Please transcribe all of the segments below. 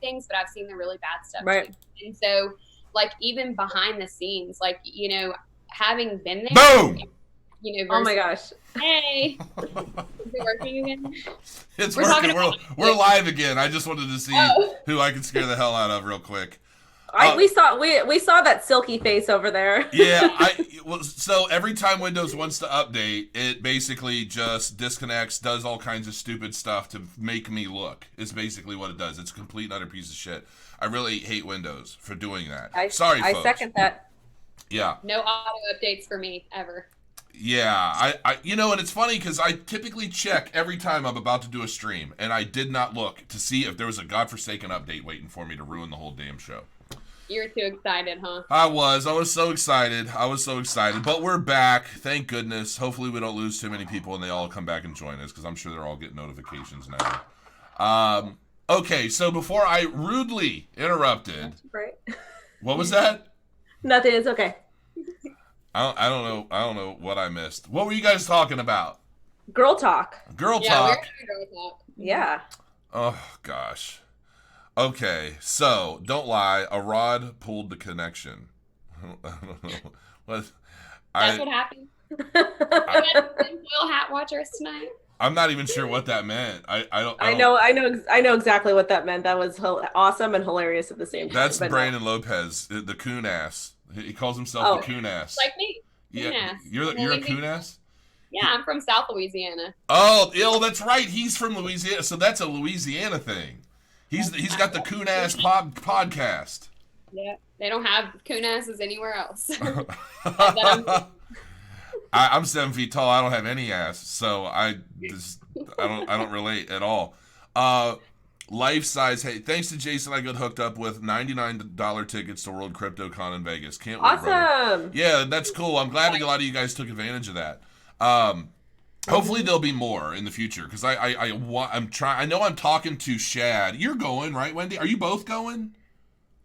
things, but I've seen the really bad stuff Right. too. And so, like, even behind the scenes, like, you know, having been there, Boom! you know, Oh my gosh. hey, is it working again? It's We're working. talking We're live again. I just wanted to see who I could scare the hell out of real quick. We saw that silky face over there. Yeah, so every time Windows wants to update, it basically just disconnects, does all kinds of stupid stuff to make me look. Is basically what it does. It's a complete and utter piece of shit. I really hate Windows for doing that. Sorry, folks. I second that. Yeah. No auto updates for me ever. Yeah, I you know, and it's funny because I typically check every time I'm about to do a stream, and I did not look to see if there was a godforsaken update waiting for me to ruin the whole damn show. You were too excited, huh? I was so excited. But we're back. Thank goodness. Hopefully we don't lose too many people and they all come back and join us because I'm sure they're all getting notifications now. Okay, so before I rudely interrupted. Right. What was that? Nothing. It's okay. I don't know what I missed. What were you guys talking about? Girl talk. Girl Yeah, talk. we're gonna girl talk. Yeah. Oh gosh. Okay, so don't lie. A rod pulled the connection. I don't know what. That's what happened. You had tinfoil hat watchers tonight. I'm not even sure what that meant. I know exactly what that meant. That was awesome and hilarious at the same time. That's Brandon Lopez, the coon ass. He calls himself the coon ass. Like me. Yeah, Coon-ass. you're a coon ass? Yeah, I'm from South Louisiana. Oh, that's right. He's from Louisiana, so that's a Louisiana thing. He's got the coon ass podcast. Yeah, they don't have coon asses anywhere else. I'm 7 feet tall. I don't have any ass, so I don't relate at all. Life size. Hey, thanks to Jason, I got hooked up with $99 tickets to World CryptoCon in Vegas. Can't wait, brother. Awesome. Yeah, that's cool. I'm glad a lot of you guys took advantage of that. Hopefully there'll be more in the future because I'm trying. I know I'm talking to Shad. You're going, right, Wendy? Are you both going?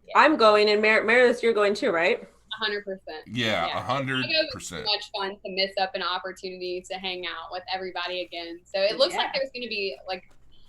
Yeah. I'm going, and Meredith, you're going too, right? 100%. Yeah, 100%. It's so much fun to miss up an opportunity to hang out with everybody again. So it looks like there's going to be like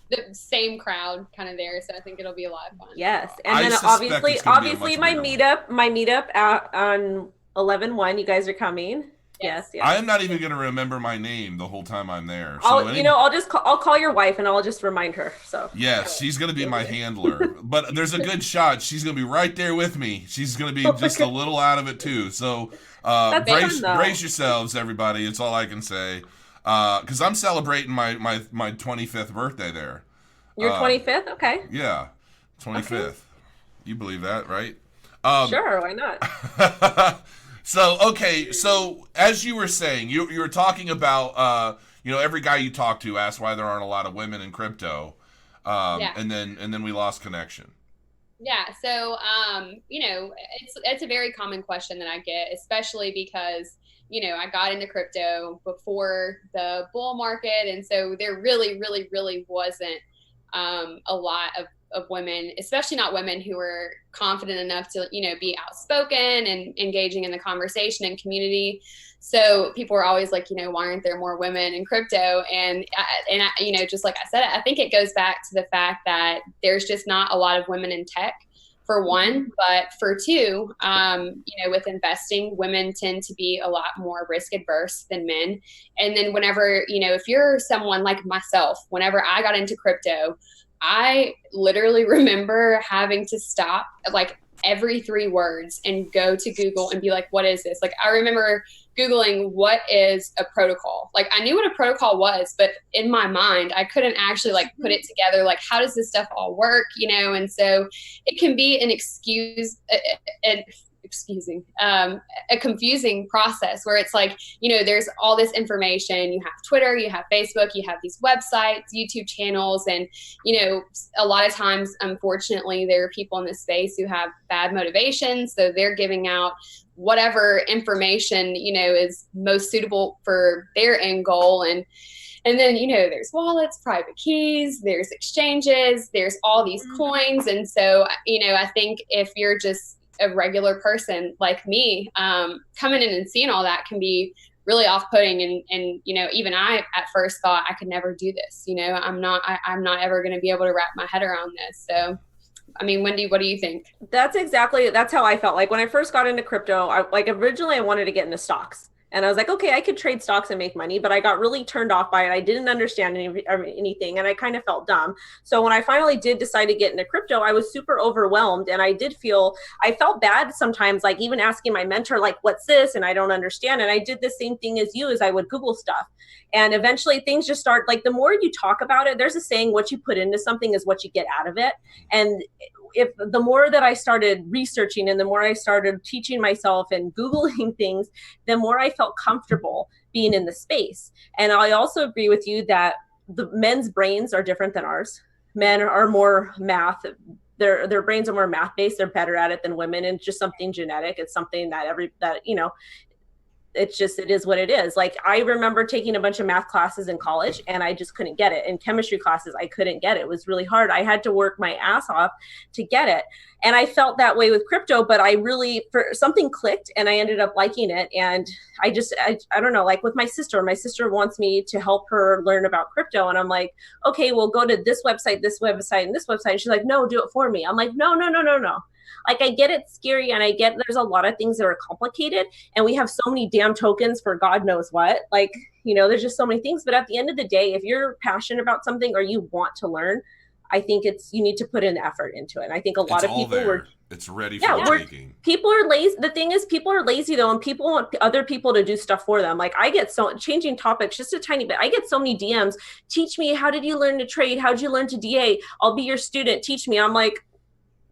the same crowd kind of there. So I think it'll be a lot of fun. Yes, and then obviously my meetup out on 11/1. You guys are coming. Yes. I am not even going to remember my name the whole time I'm there. I'll call your wife and I'll just remind her. So yes, she's going to be my handler. But there's a good shot she's going to be right there with me. She's going to be just a little out of it too. So brace yourselves, everybody. It's all I can say. Because I'm celebrating my 25th birthday there. Your 25th? Okay. Yeah, 25th. Okay. You believe that, right? Sure, why not? So as you were saying, you were talking about every guy you talk to asks why there aren't a lot of women in crypto, and then we lost connection. Yeah, so it's a very common question that I get, especially because I got into crypto before the bull market, and so there really, really, really wasn't a lot of women, especially not women who were confident enough to, be outspoken and engaging in the conversation and community. So people were always like, why aren't there more women in crypto? And just like I said, I think it goes back to the fact that there's just not a lot of women in tech, for one, but for two, with investing, women tend to be a lot more risk adverse than men. And then whenever, if you're someone like myself, whenever I got into crypto, I literally remember having to stop like every 3 words and go to Google and be like, what is this? Like, I remember Googling what is a protocol. Like, I knew what a protocol was, but in my mind, I couldn't actually like put it together. Like, how does this stuff all work? And so it can be a confusing process where it's like, there's all this information. You have Twitter, you have Facebook, you have these websites, YouTube channels, and, a lot of times, unfortunately, there are people in this space who have bad motivations. So they're giving out whatever information, is most suitable for their end goal. And then, there's wallets, private keys, there's exchanges, there's all these coins. And so, I think if you're just a regular person like me, coming in and seeing all that can be really off-putting. And even I at first thought I could never do this. I'm not ever going to be able to wrap my head around this. So I mean, Wendy, what do you think? That's how I felt. Like when I first got into crypto, originally I wanted to get into stocks. And I was like, okay, I could trade stocks and make money, but I got really turned off by it. I didn't understand anything, and I kind of felt dumb. So when I finally did decide to get into crypto, I was super overwhelmed, and I felt bad sometimes, like even asking my mentor, like, what's this? And I don't understand. And I did the same thing as you, as I would Google stuff. And eventually things just start, like, the more you talk about it, there's a saying, what you put into something is what you get out of it. And the more that I started researching and the more I started teaching myself and Googling things, the more I felt comfortable being in the space. And I also agree with you that the men's brains are different than ours. Men are more math. Their brains are more math based. They're better at it than women. And it's just something genetic. It's something that it is what it is. Like, I remember taking a bunch of math classes in college and I just couldn't get it. In chemistry classes, I couldn't get it. It was really hard. I had to work my ass off to get it. And I felt that way with crypto, but something clicked and I ended up liking it. And I don't know, like with my sister wants me to help her learn about crypto. And I'm like, okay, well, go to this website, and this website. And she's like, no, do it for me. I'm like, no. Like, I get it's scary, and I get there's a lot of things that are complicated, and we have so many damn tokens for God knows what. Like, there's just so many things. But at the end of the day, if you're passionate about something or you want to learn, I think you need to put an effort into it. And I think a lot of people it's ready for the taking. People are lazy. The thing is, people are lazy though, and people want other people to do stuff for them. Like, I get changing topics just a tiny bit. I get so many DMs. Teach me. How did you learn to trade? How did you learn to DA? I'll be your student. Teach me. I'm like,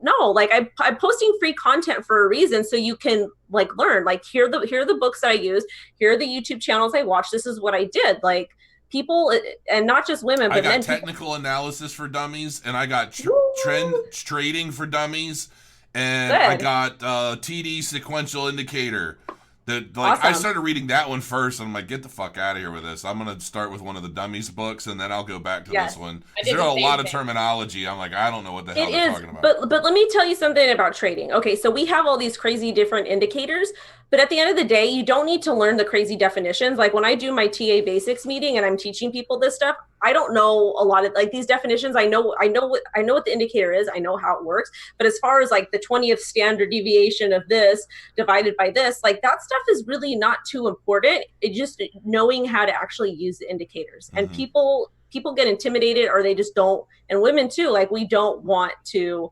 no, like I'm posting free content for a reason, so you can like learn. Like, here are the books that I use. Here are the YouTube channels I watch. This is what I did. Like, people, and not just women, but I got technical analysis for dummies, and I got trend trading for dummies, and I got TD sequential indicator. That, like, awesome. I started reading that one first, and I'm like, get the fuck out of here with this. I'm going to start with one of the dummies books, and then I'll go back to this one. There's a lot of terminology. I'm like, I don't know what the hell they're talking about. But let me tell you something about trading. Okay, so we have all these crazy different indicators, but at the end of the day, you don't need to learn the crazy definitions. Like, when I do my TA basics meeting and I'm teaching people this stuff, I don't know a lot of like these definitions. I know what the indicator is. I know how it works. But as far as like the 20th standard deviation of this divided by this, like that stuff is really not too important. It's just knowing how to actually use the indicators. Mm-hmm. And people get intimidated, or they just don't. And women too. Like, we don't want to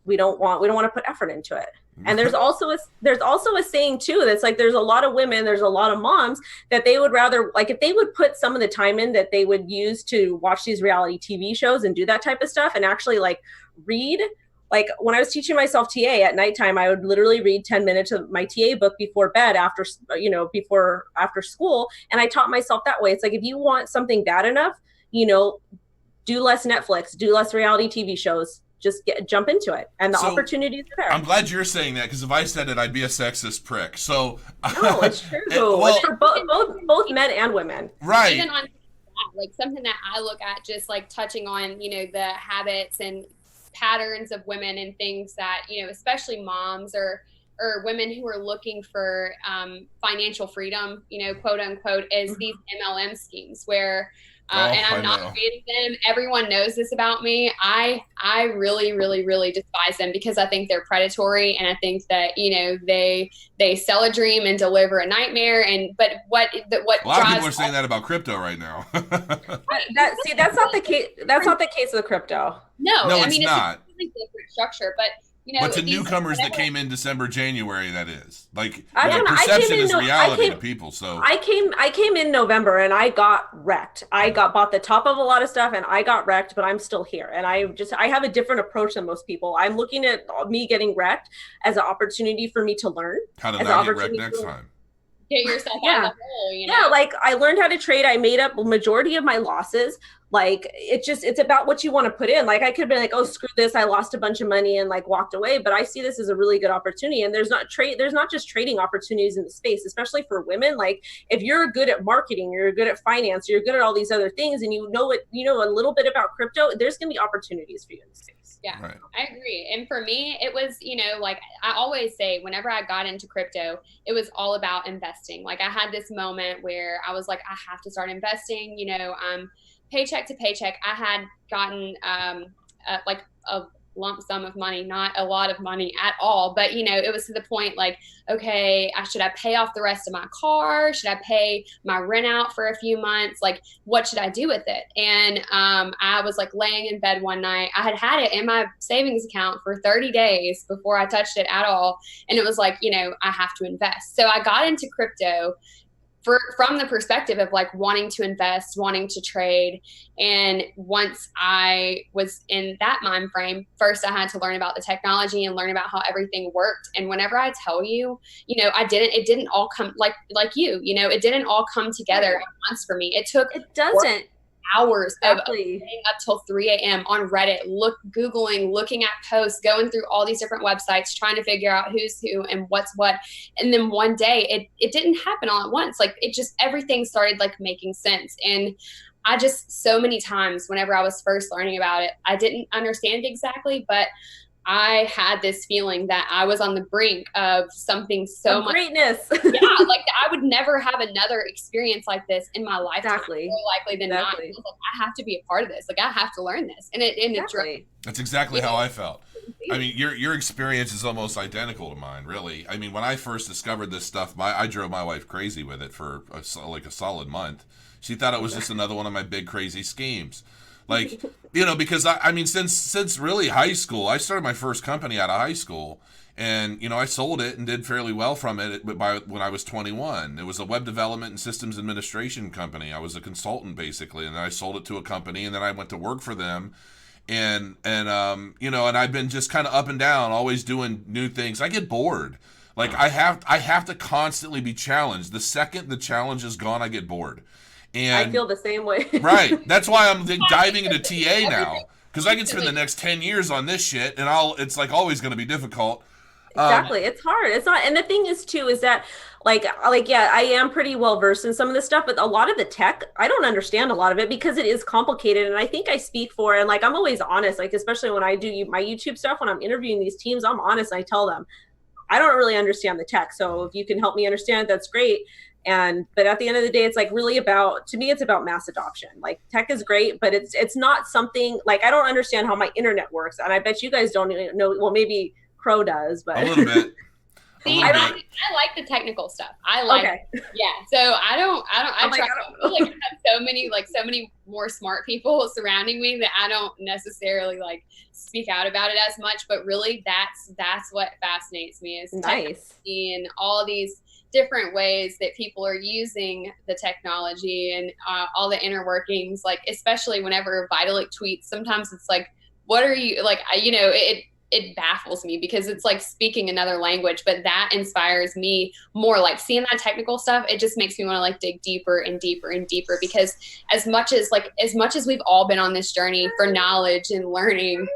put effort into it. And there's also a saying too that's like, there's a lot of women, there's a lot of moms that they would rather, like, if they would put some of the time in that they would use to watch these reality TV shows and do that type of stuff and actually like read. Like, when I was teaching myself TA at nighttime, I would literally read 10 minutes of my TA book before bed after school. And I taught myself that way. It's like, if you want something bad enough, do less Netflix, do less reality TV shows. Just jump into it, and the opportunities are there. I'm glad you're saying that, because if I said it, I'd be a sexist prick. So no, it's true. It's for both men and women, right? Even on like something that I look at, just like touching on, the habits and patterns of women and things that especially moms or women who are looking for financial freedom, quote unquote, is these MLM schemes where. And I'm not creating them. Everyone knows this about me. I really, really, really despise them because I think they're predatory, and I think that they sell a dream and deliver a nightmare. But what a lot of people are saying that about crypto right now. That's not the case. That's not the case with crypto. No, it's not. It's a completely different structure, but. But to newcomers that came in December, January, that is like perception is reality to people. So I came in November and I got wrecked. I bought the top of a lot of stuff and I got wrecked, but I'm still here. And I have a different approach than most people. I'm looking at me getting wrecked as an opportunity for me to learn. How to not get wrecked next time. Get yourself out of the hole. Yeah, like I learned how to trade. I made up the majority of my losses. Like, it's about what you want to put in. Like, I could have been like, oh, screw this, I lost a bunch of money and like walked away. But I see this as a really good opportunity. And there's not just trading opportunities in the space, especially for women. Like, if you're good at marketing, you're good at finance, you're good at all these other things, and you know a little bit about crypto, there's gonna be opportunities for you in the space. Yeah, right. I agree. And for me, it was, like I always say, whenever I got into crypto, it was all about investing. Like, I had this moment where I was like, I have to start investing, paycheck to paycheck. I had gotten like a lump sum of money, not a lot of money at all. But, you know, it was to the point like, okay, should I pay off the rest of my car? Should I pay my rent out for a few months? Like, what should I do with it? And I was like laying in bed one night. I had it in my savings account for 30 days before I touched it at all. And it was like, you know, I have to invest. So I got into crypto from the perspective of like wanting to invest, wanting to trade. And once I was in that mind frame, first I had to learn about the technology and learn about how everything worked. And whenever I tell you, you know, it didn't all come like you know, it didn't all come together at once for me. It doesn't. Hours of staying up till 3 a.m. on Reddit, Googling, looking at posts, going through all these different websites, trying to figure out who's who and what's what. And then one day it didn't happen all at once. Like it just, everything started like making sense. And I just, so many times whenever I was first learning about it, I didn't understand exactly, but I had this feeling that I was on the brink of something so much greatness. Yeah, like I would never have another experience like this in my life. Exactly. More likely than not. I was like, I have to be a part of this. Like I have to learn this. And it drove. That's exactly how I felt. I mean, your experience is almost identical to mine, really. I mean, when I first discovered this stuff, I drove my wife crazy with it for a solid month. She thought it was just another one of my big crazy schemes. Like, you know, because I mean, since really high school, I started my first company out of high school, and, you know, I sold it and did fairly well from it when I was 21. It was a web development and systems administration company. I was a consultant basically, and then I sold it to a company, and then I went to work for them. And you know, and I've been just kind of up and down, always doing new things. I get bored. Like I have to constantly be challenged. The second the challenge is gone, I get bored. And I feel the same way. Right. That's why I'm diving into TA now, because I can spend the next 10 years on this shit, and it's like always going to be difficult. Exactly. It's hard. It's not. And the thing is too, is that like, yeah, I am pretty well versed in some of this stuff, but a lot of the tech, I don't understand a lot of it because it is complicated. And I think I speak for, and like, I'm always honest, like, especially when I do my YouTube stuff, when I'm interviewing these teams, I'm honest. And I tell them, I don't really understand the tech. So if you can help me understand it, that's great. But at the end of the day, it's like really about, to me, it's about mass adoption. Like tech is great, but it's not something like, I don't understand how my internet works. And I bet you guys don't even know. Well, maybe Crow does, but a little bit. See, I like the technical stuff. I like, yeah. So I feel like I have so many more smart people surrounding me that I don't necessarily like speak out about it as much. But really, that's what fascinates me is technology and all these different ways that people are using the technology and all the inner workings. Like especially whenever Vitalik tweets, sometimes it's like, what are you like? You know, it baffles me because it's like speaking another language, but that inspires me more. Like seeing that technical stuff, it just makes me want to like dig deeper and deeper and deeper, because as much as we've all been on this journey for knowledge and learning.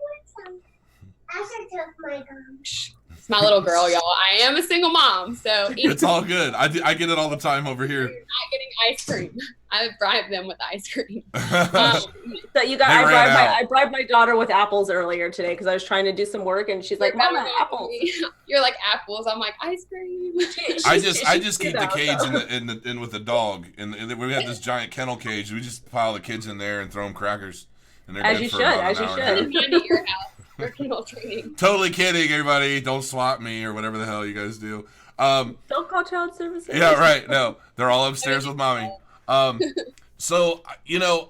It's my little girl, y'all. I am a single mom, so it's all good. I get it all the time over here. You're not getting ice cream. I bribe them with ice cream. So you got, I bribed my daughter with apples earlier today because I was trying to do some work, and she's like, "Mama, apples." You're like apples. I'm like ice cream. I just keep the cage in with the dog, and we have this giant kennel cage. We just pile the kids in there and throw them crackers, and they're as you should. As you should. Your house. Totally kidding, everybody. Don't swap me or whatever the hell you guys do. Don't call child services. Yeah, right. No, they're all upstairs with mommy. So, you know,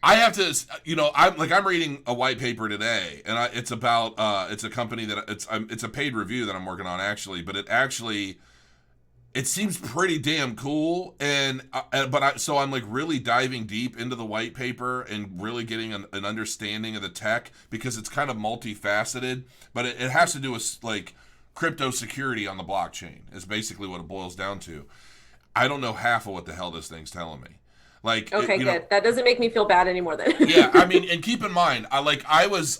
I have to, you know, I'm reading a white paper today, and it's about, it's a company that it's a paid review that I'm working on actually, but it seems pretty damn cool. So I'm like really diving deep into the white paper and really getting an understanding of the tech, because it's kind of multifaceted, but it has to do with like crypto security on the blockchain is basically what it boils down to. I don't know half of what the hell this thing's telling me. Like, okay, good. Know, that doesn't make me feel bad anymore then. Yeah, I mean, and keep in mind, I was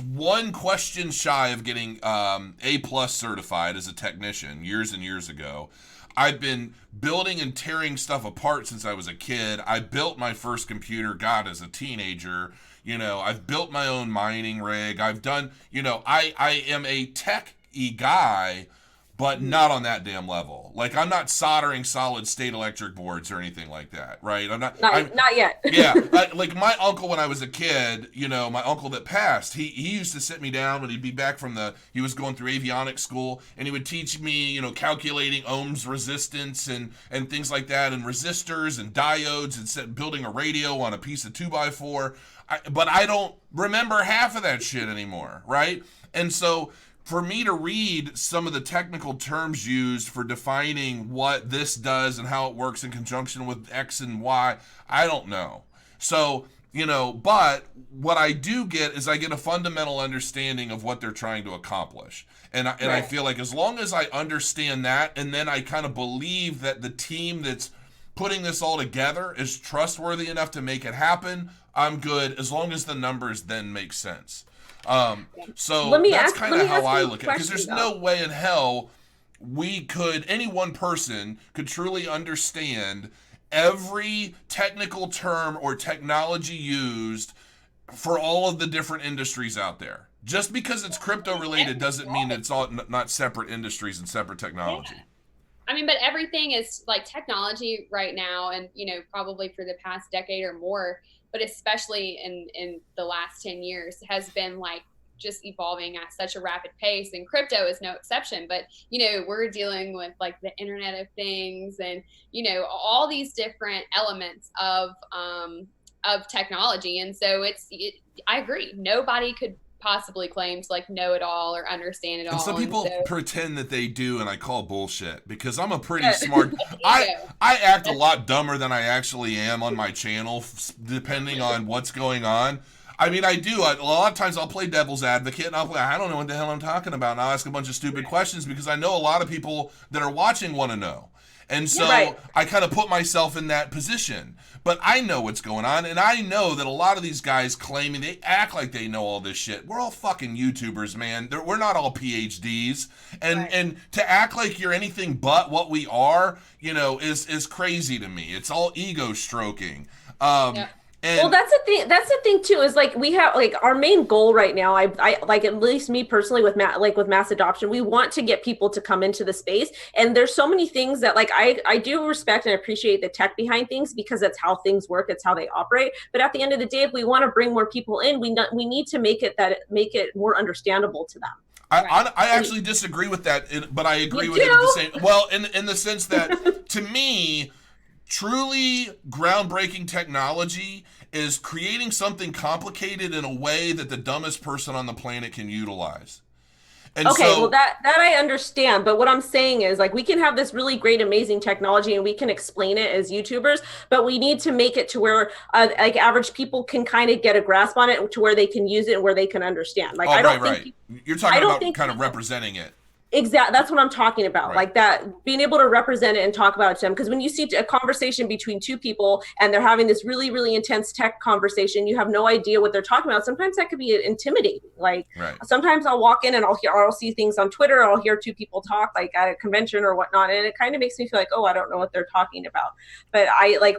one question shy of getting A+ certified as a technician years and years ago. I've been building and tearing stuff apart since I was a kid. I built my first computer, God, as a teenager. You know, I've built my own mining rig. I've done, you know, I am a tech-y guy, but not on that damn level. Like, I'm not soldering solid state electric boards or anything like that, right? Not yet. Yeah, like my uncle when I was a kid, my uncle that passed, he used to sit me down when he'd be back from he was going through avionics school, and he would teach me, calculating ohms resistance and things like that, and resistors and diodes, and building a radio on a piece of 2x4. But I don't remember half of that shit anymore, right? And so for me to read some of the technical terms used for defining what this does and how it works in conjunction with X and Y, I don't know. So, but what I do get is I get a fundamental understanding of what they're trying to accomplish. And I feel like as long as I understand that, and then I kind of believe that the team that's putting this all together is trustworthy enough to make it happen, I'm good, as long as the numbers then make sense. So that's kind of how I look at it, because there's no way in hell any one person could truly understand every technical term or technology used for all of the different industries out there. Just because it's crypto related doesn't mean it's all not separate industries and separate technology. Yeah. I mean, but everything is like technology right now, and probably for the past decade or more, but especially in the last 10 years, has been like just evolving at such a rapid pace, and crypto is no exception. But we're dealing with like the Internet of Things, and all these different elements of technology. And so I agree, nobody could possibly claim to like know it all or understand it all. And some people pretend that they do, and I call bullshit, because I'm a pretty smart. I act a lot dumber than I actually am on my channel, depending on what's going on. I mean, I do. A lot of times I'll play devil's advocate, and I'll play, I don't know what the hell I'm talking about, and I'll ask a bunch of stupid questions, because I know a lot of people that are watching want to know. And so I kind of put myself in that position. But I know what's going on, and I know that a lot of these guys claiming they act like they know all this shit. We're all fucking YouTubers, man. We're not all PhDs. And to act like you're anything but what we are, is crazy to me. It's all ego stroking. Well, that's the thing too, is like we have like our main goal right now. I like, at least me personally with mass adoption, we want to get people to come into the space. And there's so many things that like I do respect and appreciate the tech behind things, because that's how things work. It's how they operate. But at the end of the day, if we want to bring more people in, we need to make it more understandable to them. I actually disagree with that, but I agree with it at the same. Well, in the sense that to me, truly groundbreaking technology is creating something complicated in a way that the dumbest person on the planet can utilize. And well, that I understand. But what I'm saying is, like, we can have this really great, amazing technology, and we can explain it as YouTubers, but we need to make it to where like average people can kind of get a grasp on it, to where they can use it and where they can understand. Like, you're talking about kind of representing it. Exactly. That's what I'm talking about. Like that, being able to represent it and talk about it to them. Because when you see a conversation between two people and they're having this really, really intense tech conversation, you have no idea what they're talking about. Sometimes that could be intimidating. Like sometimes I'll walk in and I'll see things on Twitter, or I'll hear two people talk like at a convention or whatnot, and it kind of makes me feel like, oh, I don't know what they're talking about. But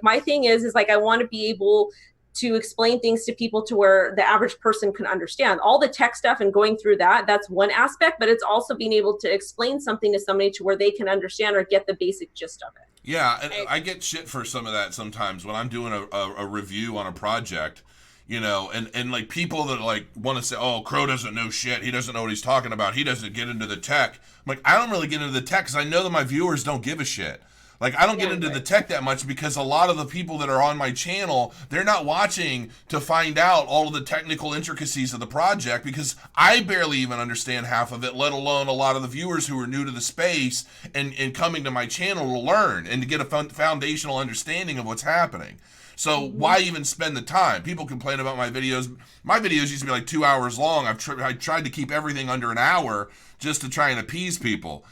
my thing is like, I want to be able to explain things to people to where the average person can understand all the tech stuff, and going through that's one aspect, but it's also being able to explain something to somebody to where they can understand or get the basic gist of it. Yeah, and I get shit for some of that sometimes when I'm doing a review on a project, and like people that like want to say, oh, Crow doesn't know shit, he doesn't know what he's talking about, he doesn't get into the tech. I'm like, I don't really get into the tech because I know that my viewers don't give a shit. Like, I don't get into the tech that much, because a lot of the people that are on my channel, they're not watching to find out all of the technical intricacies of the project, because I barely even understand half of it, let alone a lot of the viewers who are new to the space and coming to my channel to learn and to get a foundational understanding of what's happening. So why even spend the time? People complain about my videos. My videos used to be like 2 hours long. I tried to keep everything under an hour just to try and appease people.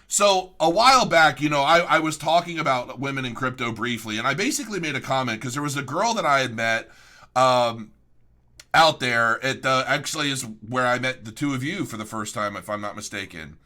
So a while back, I was talking about women in crypto briefly, and I basically made a comment because there was a girl that I had met out there at actually is where I met the two of you for the first time, if I'm not mistaken.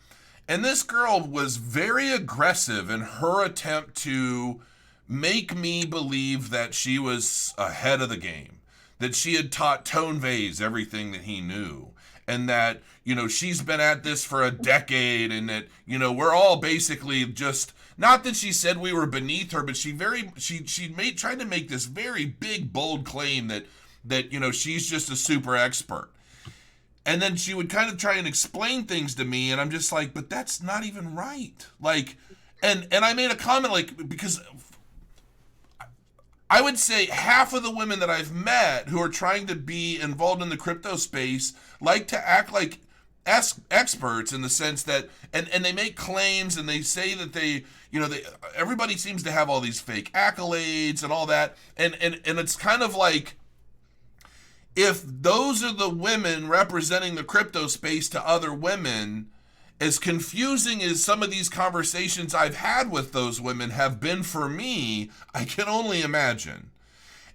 And this girl was very aggressive in her attempt to make me believe that she was ahead of the game, that she had taught Tone Vase everything that he knew, and that, you know, she's been at this for a decade, and that, you know, we're all basically just, not that she said we were beneath her, but she tried to make this very big, bold claim that, you know, she's just a super expert. And then she would kind of try and explain things to me, and I'm just like, but that's not even right. Like, and I made a comment, like, because I would say half of the women that I've met who are trying to be involved in the crypto space like to act like experts, in the sense that, and they make claims, and they say that they, you know, everybody seems to have all these fake accolades and all that, and it's kind of like, if those are the women representing the crypto space to other women, as confusing as some of these conversations I've had with those women have been for me, I can only imagine.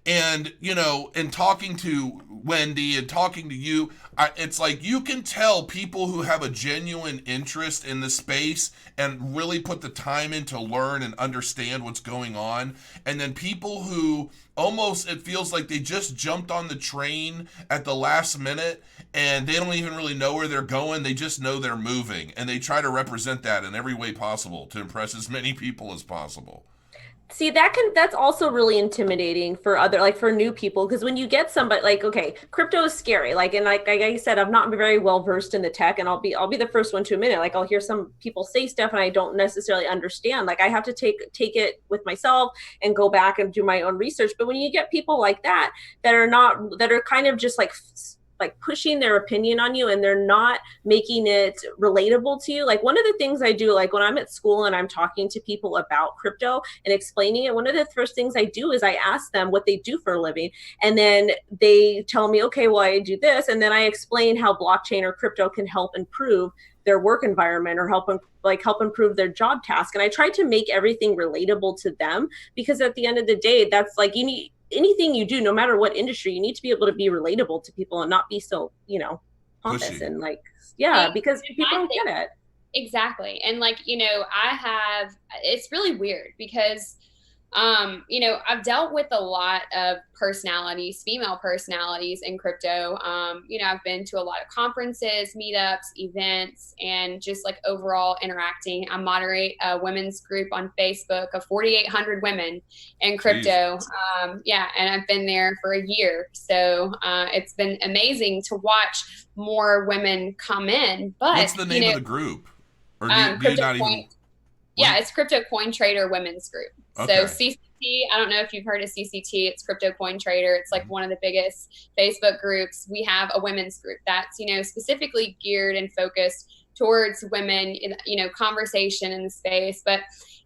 And, you know, and talking to Wendy and talking to you, it's like you can tell people who have a genuine interest in the space and really put the time in to learn and understand what's going on. And then people who almost, it feels like they just jumped on the train at the last minute and they don't even really know where they're going. They just know they're moving, and they try to represent that in every way possible to impress as many people as possible. See, that's also really intimidating for for new people, because when you get somebody like, okay, crypto is scary. Like, and like I said, I'm not very well versed in the tech, and I'll be the first one to admit it. Like, I'll hear some people say stuff and I don't necessarily understand. Like, I have to take it with myself and go back and do my own research. But when you get people like that are kind of just like pushing their opinion on you, and they're not making it relatable to you. Like, one of the things I do, like when I'm at school and I'm talking to people about crypto and explaining it, one of the first things I do is I ask them what they do for a living. And then they tell me, okay, well, I do this. And then I explain how blockchain or crypto can help improve their work environment or help improve their job task. And I try to make everything relatable to them, because at the end of the day, that's like, you need, anything you do, no matter what industry, you need to be able to be relatable to people and not be so, you know, pompous pushy. And like, yeah, because people don't get it. Exactly. And like, you know, it's really weird because, you know, I've dealt with a lot of personalities, female personalities in crypto. You know, I've been to a lot of conferences, meetups, events, and just like overall interacting. I moderate a women's group on Facebook of 4,800 women in crypto. Yeah, and I've been there for a year. So it's been amazing to watch more women come in. But what's the name of the group? Or do you not even... Yeah, it's Crypto Coin Trader Women's Group. Okay. So CCT, I don't know if you've heard of CCT. It's Crypto Coin Trader. It's like one of the biggest Facebook groups. We have a women's group that's, you know, specifically geared and focused towards women, you know, conversation in the space. But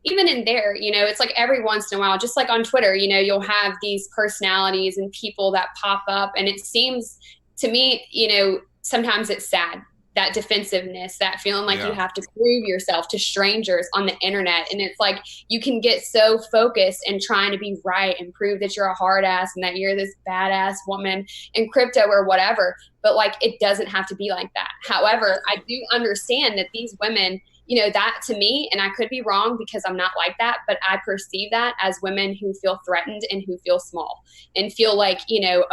even in there, you know, it's like every once in a while, just like on Twitter, you know, you'll have these personalities and people that pop up. And it seems to me, you know, sometimes it's sad. That defensiveness, that feeling like you have to prove yourself to strangers on the internet. And it's like, you can get so focused and trying to be right and prove that you're a hard ass and that you're this badass woman in crypto or whatever. But like, it doesn't have to be like that. However, I do understand that these women, you know, that to me, and I could be wrong because I'm not like that, but I perceive that as women who feel threatened and who feel small and feel like, you know,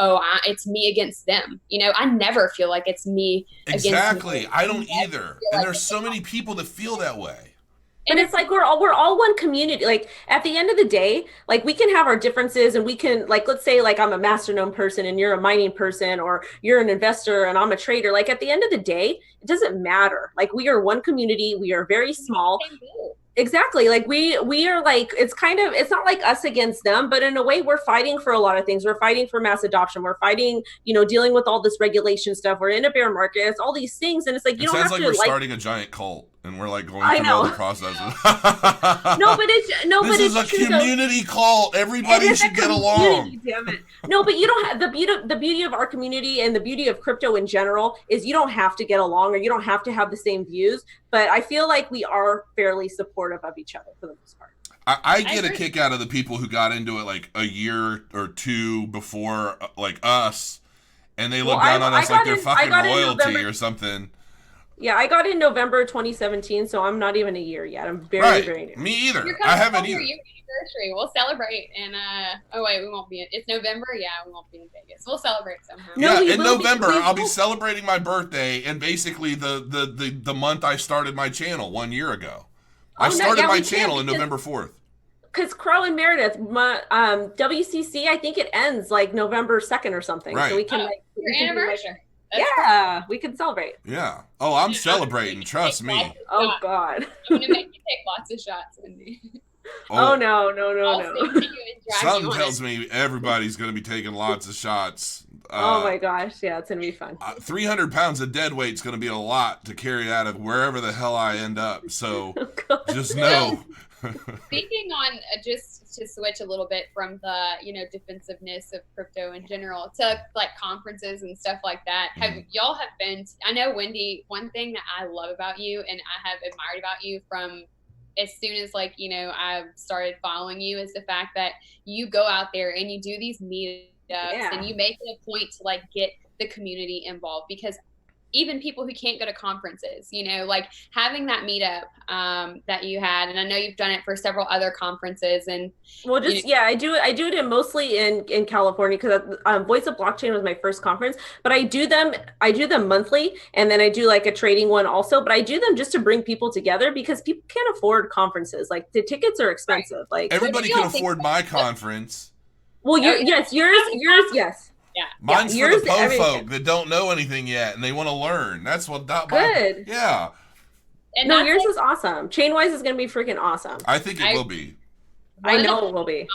it's me against them. You know, I never feel like it's me against them. Exactly. I don't either. And there's so many people that feel that way. And it's like we're all one community. Like at the end of the day, like we can have our differences, and we can, like, let's say like I'm a masternode person and you're a mining person, or you're an investor and I'm a trader. Like at the end of the day, it doesn't matter. Like we are one community. We are very small. Exactly. Like we are like, it's not like us against them, but in a way we're fighting for a lot of things. We're fighting for mass adoption. We're fighting, you know, dealing with all this regulation stuff. We're in a bear market. It's all these things. And it's like, you don't have to. It sounds like we're starting a giant cult and we're like going through all the processes. This is a community cult. Everybody should get along. Damn it. No, but you don't have the beauty of our community and the beauty of crypto in general is you don't have to get along, or you don't have to have the same views. But I feel like we are fairly supportive of each other for the most part. I get a kick out of the people who got into it like a year or two before, like us, and they look down on us like they're fucking royalty or something. Yeah, I got in November 2017, so I'm not even a year yet. I'm very new. Me either. I haven't either. anniversary. We'll celebrate, and oh wait, we won't be. It's November. Yeah, we won't be in Vegas. We'll celebrate somehow. Yeah, in November I'll be celebrating my birthday, and basically the month I started my channel 1 year ago. I started my channel in November 4th. Because Crow and Meredith, WCC, I think it ends like November 2nd or something. Right. So we can your anniversary. Yeah, we can celebrate. Yeah. Oh, I'm celebrating. Trust me. Oh God. I'm gonna make you take lots of shots, Wendy. Oh no. Something tells me everybody's going to be taking lots of shots. Oh my gosh, yeah, it's going to be fun. 300 pounds of dead weight's going to be a lot to carry out of wherever the hell I end up. So just know. Speaking on just to switch a little bit from the defensiveness of crypto in general to like conferences and stuff like that, y'all have been? I know, Wendy, one thing that I love about you and I have admired about you from as soon as I started following you is the fact that you go out there and you do these meetups and you make it a point to like get the community involved, because even people who can't go to conferences, like having that meetup that you had, and I know you've done it for several other conferences. And I do it mostly in California, because Voice of Blockchain was my first conference, but I do them monthly, and then I do like a trading one also, but I do them just to bring people together, because people can't afford conferences. Like the tickets are expensive. Like everybody can afford my conference. Well, yours, yes. Yeah. Mine's for the po folk that don't know anything yet and they want to learn. That's what good. Yeah. And yours is awesome. Chainwise is going to be freaking awesome. I think it will be. I know it will be.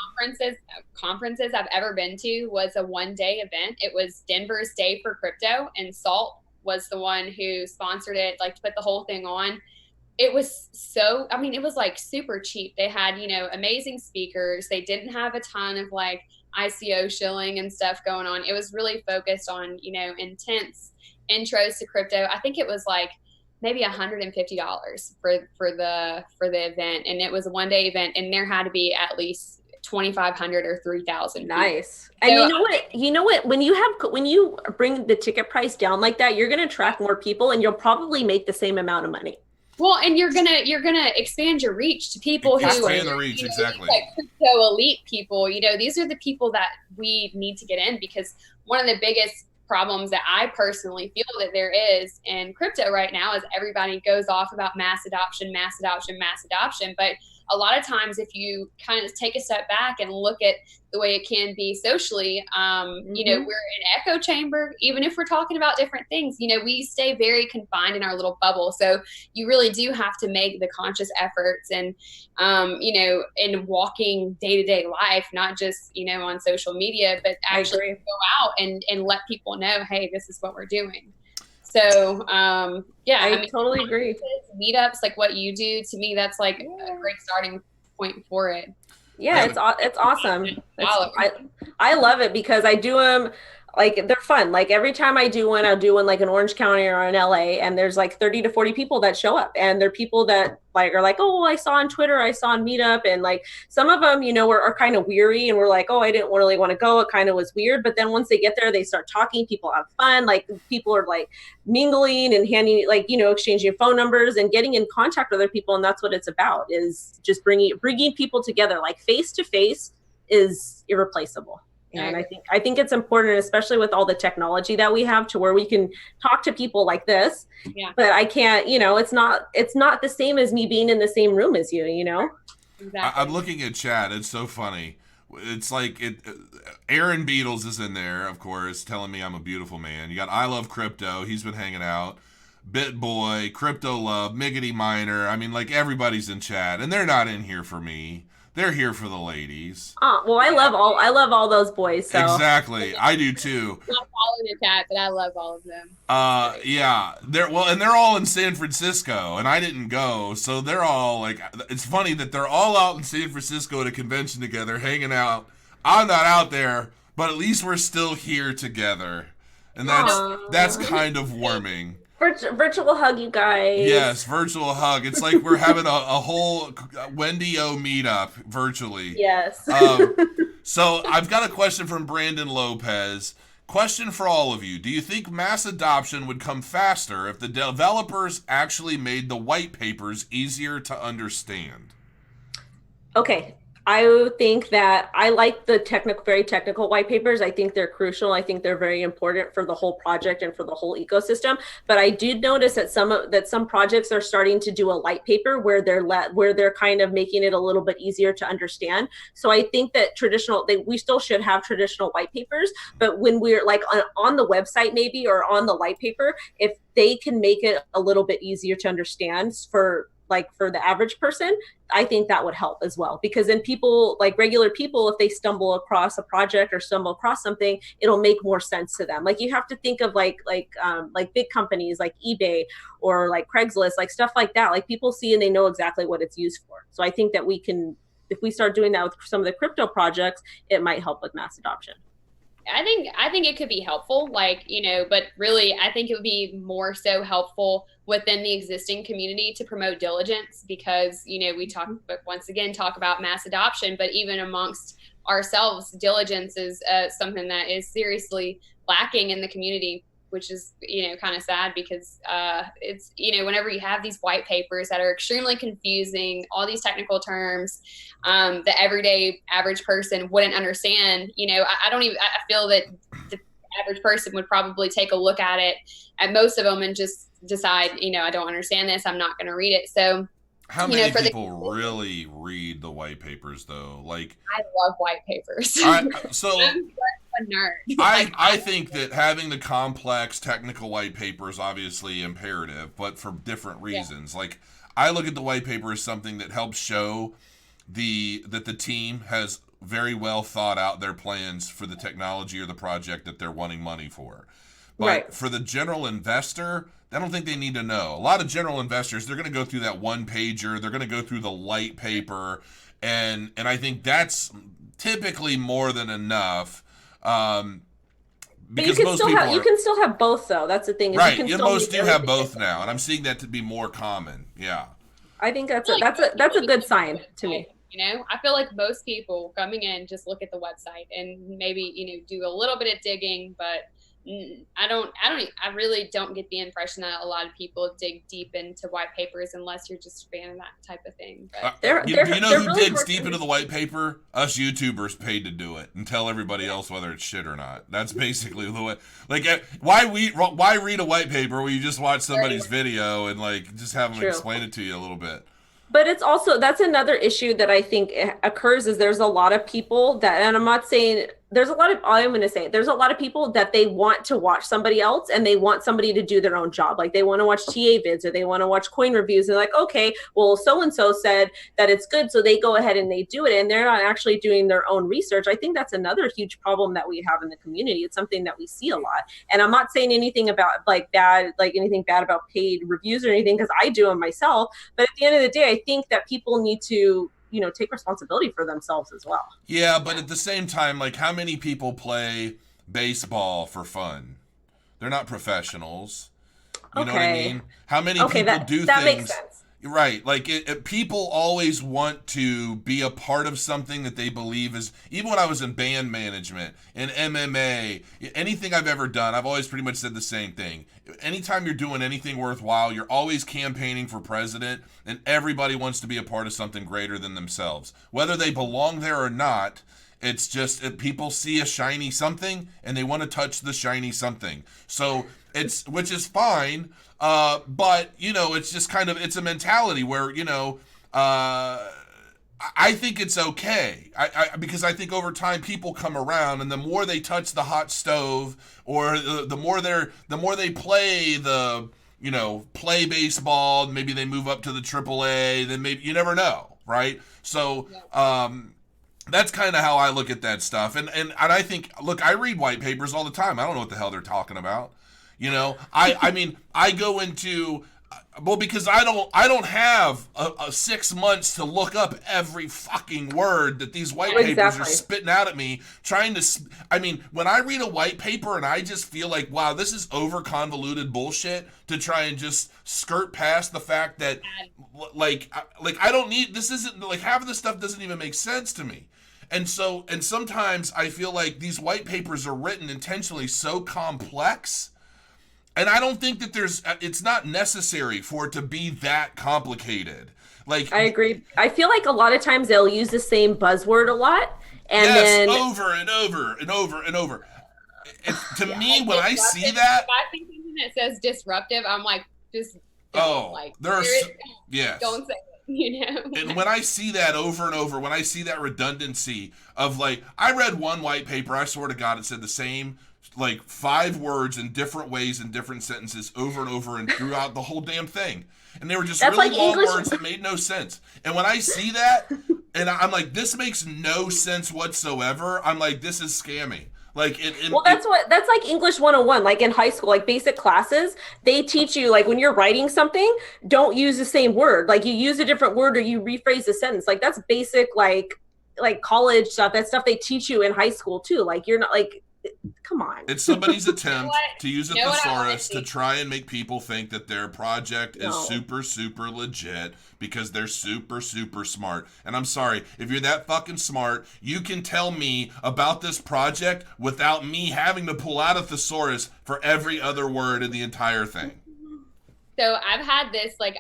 Conferences I've ever been to was a one-day event. It was Denver's Day for Crypto, and Salt was the one who sponsored it, like to put the whole thing on. It was it was like super cheap. They had, amazing speakers. They didn't have a ton of like ICO shilling and stuff going on. It was really focused on, intense intros to crypto. I think it was like maybe $150 for the event, and it was a one-day event, and there had to be at least 2,500 or 3,000. Nice. And you know what? When you bring the ticket price down like that, you're going to attract more people, and you'll probably make the same amount of money. Well, and you're gonna expand your reach to people who expand the reach, exactly. Like crypto elite people. These are the people that we need to get in, because one of the biggest problems that I personally feel that there is in crypto right now is everybody goes off about mass adoption, but a lot of times if you kind of take a step back and look at the way it can be socially, we're an echo chamber. Even if we're talking about different things, we stay very confined in our little bubble. So you really do have to make the conscious efforts and, in walking day-to-day life, not just, on social media, but actually go out and let people know, hey, this is what we're doing. So, I totally agree. Meetups, like what you do, to me, that's like a great starting point for it. Yeah, it's awesome. I love it, because I do them, like they're fun. Like every time I do one, I'll do one like in Orange County or in LA, and there's like 30 to 40 people that show up, and they're people that like are like, oh, I saw on Twitter, I saw on Meetup, and like some of them, are kind of weary, and we're like, oh, I didn't really want to go. It kind of was weird, but then once they get there, they start talking. People have fun. Like people are like mingling and handing, like exchanging phone numbers and getting in contact with other people, and that's what it's about. Is just bringing people together. Like face to face is irreplaceable. And I think it's important, especially with all the technology that we have, to where we can talk to people like this. Yeah. But I can't, it's not the same as me being in the same room as you, Exactly. I'm looking at chat. It's so funny. It's like Aaron Beatles is in there, of course, telling me I'm a beautiful man. You got I Love Crypto. He's been hanging out. BitBoy, Crypto Love, Miggity Miner. I mean, like everybody's in chat, and they're not in here for me. They're here for the ladies. Oh, well, I love all those boys. So. Exactly. I do too. I'm not following the chat, but I love all of them. Yeah. They're all in San Francisco, and I didn't go. So they're all like, it's funny that they're all out in San Francisco at a convention together, hanging out. I'm not out there, but at least we're still here together. And that's kind of warming. Virtual hug, you guys. Yes, virtual hug. It's like we're having a whole Wendy-O meetup virtually. Yes. So I've got a question from Brandon Lopez. Question for all of you. Do you think mass adoption would come faster if the developers actually made the white papers easier to understand? Okay. I think that I like the very technical white papers. I think they're crucial. I think they're very important for the whole project and for the whole ecosystem. But I did notice that some projects are starting to do a light paper where they're kind of making it a little bit easier to understand. So I think that we still should have traditional white papers, but when we're like on the website maybe or on the light paper, if they can make it a little bit easier to understand for the average person, I think that would help as well. Because then people, like regular people, if they stumble across a project or stumble across something, it'll make more sense to them. Like you have to think of like big companies like eBay or like Craigslist, like stuff like that. Like people see and they know exactly what it's used for. So I think that if we start doing that with some of the crypto projects, it might help with mass adoption. I think it could be helpful, but really I think it would be more so helpful within the existing community to promote diligence, because, we talk about mass adoption, but even amongst ourselves, diligence is something that is seriously lacking in the community, which is, kind of sad, because it's, whenever you have these white papers that are extremely confusing, all these technical terms, the everyday average person wouldn't understand, I feel that the average person would probably take a look at most of them and just decide, I don't understand this, I'm not going to read it. So how many people really read the white papers though? Like, I love white papers. I'm a nerd. I think that having the complex technical white paper is obviously imperative, but for different reasons. Yeah. Like, I look at the white paper as something that helps show that the team has very well thought out their plans for the technology or the project that they're wanting money for. But for the general investor, I don't think they need to know. A lot of general investors, they're going to go through that one pager, they're going to go through the light paper, and I think that's typically more than enough. Because but you can still have both though. That's the thing. Right. Most do have both now, and I'm seeing that to be more common. Yeah. I think that's a good sign to me. I feel like most people coming in just look at the website and maybe, do a little bit of digging, but I really don't get the impression that a lot of people dig deep into white papers unless you're just a fan of that type of thing. But you know who digs deep into the white paper? Us YouTubers paid to do it and tell everybody else whether it's shit or not. That's basically the way. Like, why read a white paper where you just watch somebody's video and like just have them explain it to you a little bit? But it's also, that's another issue that I think occurs, is there's a lot of people that, and I'm not saying there's a lot of people that they want to watch somebody else and they want somebody to do their own job. Like they want to watch TA vids or they want to watch coin reviews. And like, okay, well, so-and-so said that it's good. So they go ahead and they do it and they're not actually doing their own research. I think that's another huge problem that we have in the community. It's something that we see a lot. And I'm not saying anything about anything bad about paid reviews or anything, because I do them myself. But at the end of the day, I think that people need to take responsibility for themselves as well. Yeah, but at the same time, like, how many people play baseball for fun? They're not professionals. You know what I mean? How many people do things? That makes sense. Right. Like, people always want to be a part of something that they believe is, even when I was in band management, in MMA, anything I've ever done, I've always pretty much said the same thing. Anytime you're doing anything worthwhile, you're always campaigning for president, and everybody wants to be a part of something greater than themselves. Whether they belong there or not, it's just people see a shiny something, and they want to touch the shiny something. So which is fine. But it's just kind of, it's a mentality where, I think it's okay. Because I think over time people come around, and the more they touch the hot stove, or the more they play play baseball, maybe they move up to the AAA, then maybe, you never know. Right. So, that's kind of how I look at that stuff. And I think, look, I read white papers all the time. I don't know what the hell they're talking about. I mean, I go into, because I don't have 6 months to look up every fucking word that these white papers are spitting out at me, when I read a white paper and I just feel like, wow, this is over convoluted bullshit to try and just skirt past the fact that, like I don't need, this isn't, like, half of this stuff doesn't even make sense to me. And sometimes I feel like these white papers are written intentionally so complex. And I don't think that it's not necessary for it to be that complicated. Like, I agree. I feel like a lot of times they'll use the same buzzword a lot, and yes, then over and over and over and over. To me, like when I see that, if I see something that says disruptive, I'm like, just don't. Like, yes, don't say it. And when I see that over and over, when I see that redundancy of like, I read one white paper, I swear to God, it said the same like 5 words in different ways in different sentences over and over and throughout the whole damn thing. And they were just really long English words that made no sense. And when I see that, and I'm like, this makes no sense whatsoever, I'm like, this is scammy. Like that's like English 101. Like in high school, like basic classes, they teach you like when you're writing something, don't use the same word. Like you use a different word or you rephrase the sentence. Like that's basic like college stuff. That's stuff they teach you in high school too. Like you're not like, come on. It's somebody's attempt to use a thesaurus to try and make people think that their project is super, super legit because they're super, super smart. And I'm sorry, if you're that fucking smart, you can tell me about this project without me having to pull out a thesaurus for every other word in the entire thing. So I've had this, like,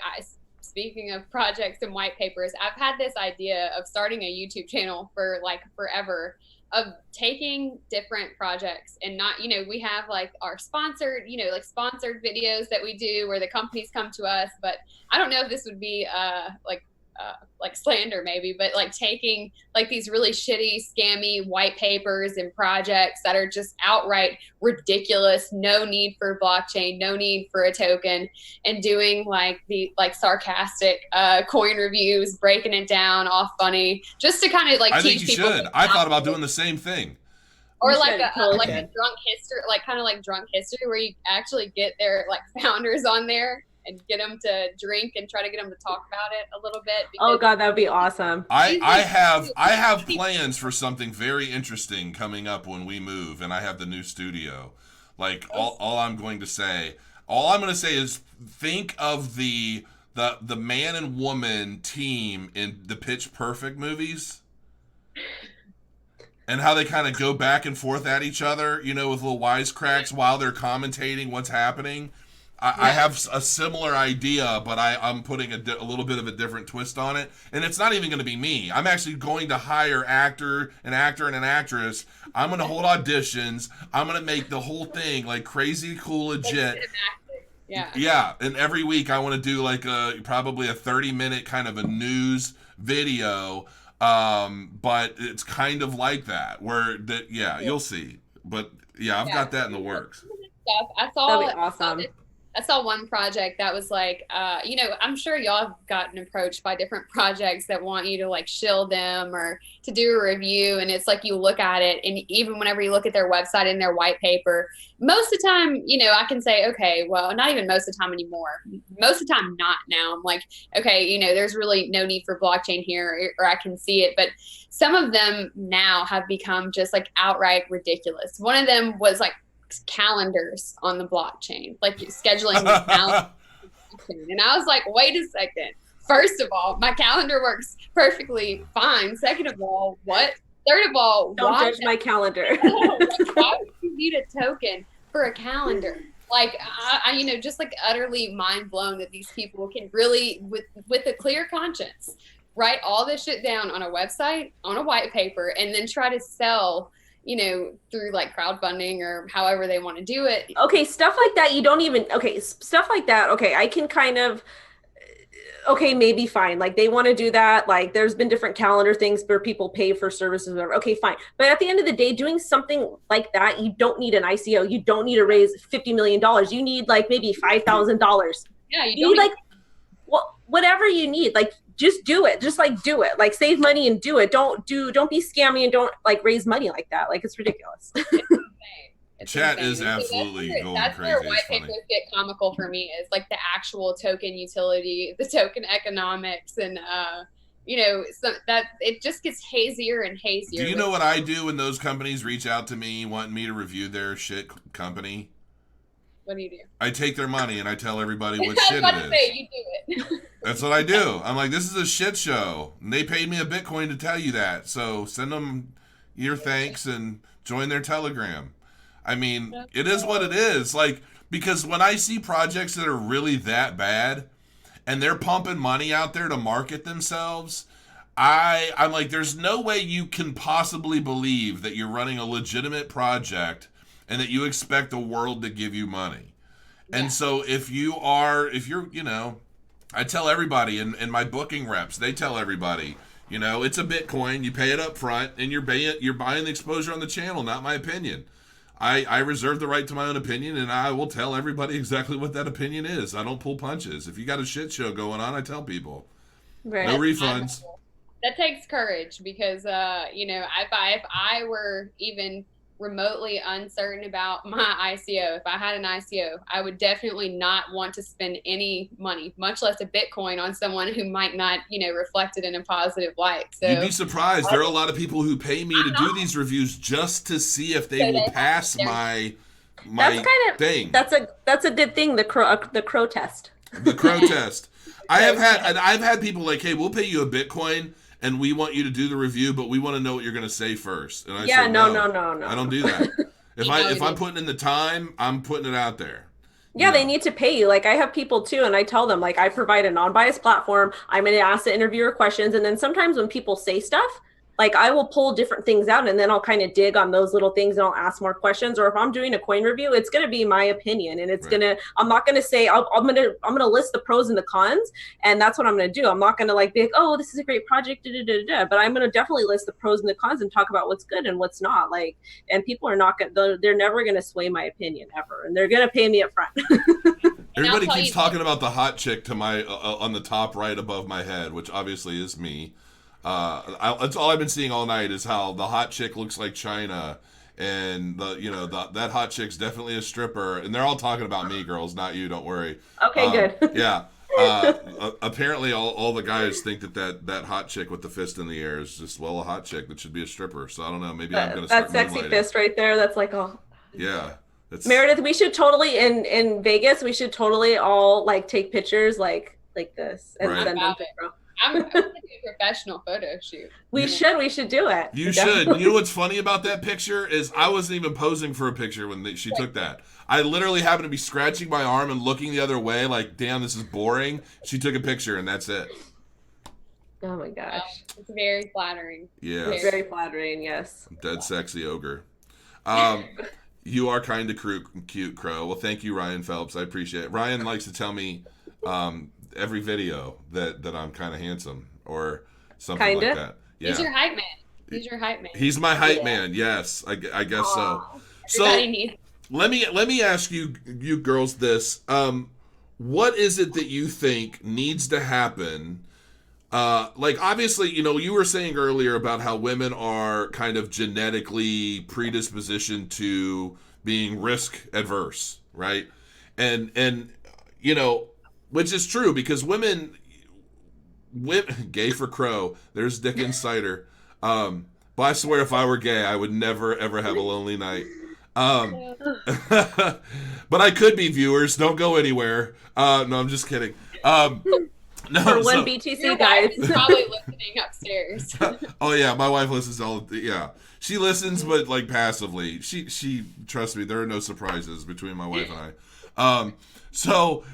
speaking of projects and white papers, I've had this idea of starting a YouTube channel for like forever, of taking different projects and not, we have like our sponsored, like sponsored videos that we do where the companies come to us, but I don't know if this would be like slander maybe, but like taking like these really shitty, scammy white papers and projects that are just outright ridiculous, no need for blockchain, no need for a token, and doing like the sarcastic coin reviews, breaking it down, all funny, just to kind of like teach people. I think you should. I thought about doing the same thing. Or like a drunk history, like kind of like drunk history, where you actually get their like founders on there and get them to drink and try to get them to talk about it a little bit. Oh God, that would be awesome. I have plans for something very interesting coming up when we move and I have the new studio. Like all I'm going to say is think of the man and woman team in the Pitch Perfect movies. And how they kind of go back and forth at each other, with little wisecracks while they're commentating what's happening. I have a similar idea, but I'm putting a little bit of a different twist on it. And it's not even going to be me. I'm actually going to hire an actor and an actress. I'm going to hold auditions. I'm going to make the whole thing like crazy, cool, legit. Yeah. And every week I want to do like probably a 30-minute kind of a news video. But it's kind of like that where you'll see. But yeah, I've got that in the works. That'd be awesome. I saw one project that was like, I'm sure y'all have gotten approached by different projects that want you to like shill them or to do a review. And it's like, you look at it, and even whenever you look at their website and their white paper, most of the time, I can say, okay, well, not even most of the time anymore. Most of the time, not now. I'm like, okay, there's really no need for blockchain here, or I can see it. But some of them now have become just like outright ridiculous. One of them was like, calendars on the blockchain, like scheduling the calendar. And I was like, wait a second. First of all, my calendar works perfectly fine. Second of all, what? Third of all, don't judge my calendar. Why would you need a token for a calendar? Like, I just like utterly mind blown that these people can really, with a clear conscience, write all this shit down on a website, on a white paper, and then try to sell through like crowdfunding or however they want to do it. Okay, stuff like that, stuff like that, I can kind of, maybe fine. Like they want to do that. Like there's been different calendar things where people pay for services or whatever. Okay, fine. But at the end of the day, doing something like that, you don't need an ICO. You don't need to raise $50 million. You need like maybe $5,000. Yeah, you need like whatever you need. Like just do it. Just like do it. Like save money and do it. Don't be scammy and don't like raise money like that. Like it's ridiculous. It's Chat insane. is absolutely going that's crazy. That's where white papers get comical for me, is like the actual token utility, the token economics, and so that it just gets hazier and hazier. Do you know what I do when those companies reach out to me wanting me to review their shit company? What do you do? I take their money and I tell everybody what shit it is. You do it. That's what I do. I'm like, this is a shit show. And they paid me a Bitcoin to tell you that. So send them your thanks and join their Telegram. I mean, it is what it is. Like, because when I see projects that are really that bad, and they're pumping money out there to market themselves, I'm like, there's no way you can possibly believe that you're running a legitimate project and that you expect the world to give you money. Yeah. And so if you're, I tell everybody, and my booking reps, they tell everybody, it's a Bitcoin, you pay it up front, and you're buying the exposure on the channel, not my opinion. I reserve the right to my own opinion, and I will tell everybody exactly what that opinion is. I don't pull punches. If you got a shit show going on, I tell people. Right. No refunds. That takes courage because, if I were even remotely uncertain about my ICO, if I had an ICO, I would definitely not want to spend any money, much less a Bitcoin, on someone who might not, reflect it in a positive light. So you'd be surprised. There are a lot of people who pay me to do these reviews just to see if they will pass my thing. That's a good thing. The crow test. The crow test. I've had people like, hey, we'll pay you a Bitcoin and we want you to do the review, but we want to know what you're going to say first. And I said, no. I don't do that. If I'm putting in the time, I'm putting it out there. Yeah, they need to pay you. Like, I have people too, and I tell them, like, I provide a non-biased platform. I'm going to ask the interviewer questions. And then sometimes when people say stuff, like, I will pull different things out and then I'll kind of dig on those little things and I'll ask more questions. Or if I'm doing a coin review, it's going to be my opinion, and it's I'm not going to say, I'm going to list the pros and the cons. And that's what I'm going to do. I'm not going to like be like, oh, this is a great project, but I'm going to definitely list the pros and the cons and talk about what's good and what's not. Like, and people are not going to, they're never going to sway my opinion ever. And they're going to pay me up front. Everybody keeps talking about the hot chick to my, on the top right above my head, which obviously is me. That's all I've been seeing all night is how the hot chick looks like China, and that hot chick's definitely a stripper, and they're all talking about me, girls, not you. Don't worry. Okay, good. Yeah. Apparently, all the guys think that hot chick with the fist in the air is just a hot chick that should be a stripper. So I don't know. Maybe I'm gonna start that sexy fist right there. That's like yeah. Meredith, we should totally in Vegas. We should totally all like take pictures like this and send them to Pro. I'm going to do a professional photo shoot. We should do it. You should. You know what's funny about that picture is I wasn't even posing for a picture when she took that. I literally happened to be scratching my arm and looking the other way like, damn, this is boring. She took a picture and that's it. Oh my gosh. It's very flattering. Yeah. It's very flattering, yes. Dead sexy ogre. You are kind of cute, Crow. Well, thank you, Ryan Phelps. I appreciate it. Ryan likes to tell me every video that I'm kind of handsome or something like that. Yeah. He's your hype man. He's my hype man. Yes, I guess so. So let me ask you girls this. What is it that you think needs to happen? Like, obviously, you were saying earlier about how women are kind of genetically predispositioned to being risk adverse, right? And which is true because women, gay for Crow, there's Dick Insider. But I swear if I were gay, I would never, ever have a lonely night. But I could be, viewers. Don't go anywhere. No, I'm just kidding. No, for one BTC, guys. Probably listening upstairs. Oh, yeah. My wife listens yeah. She listens, but like passively. She trust me, there are no surprises between my wife and I. So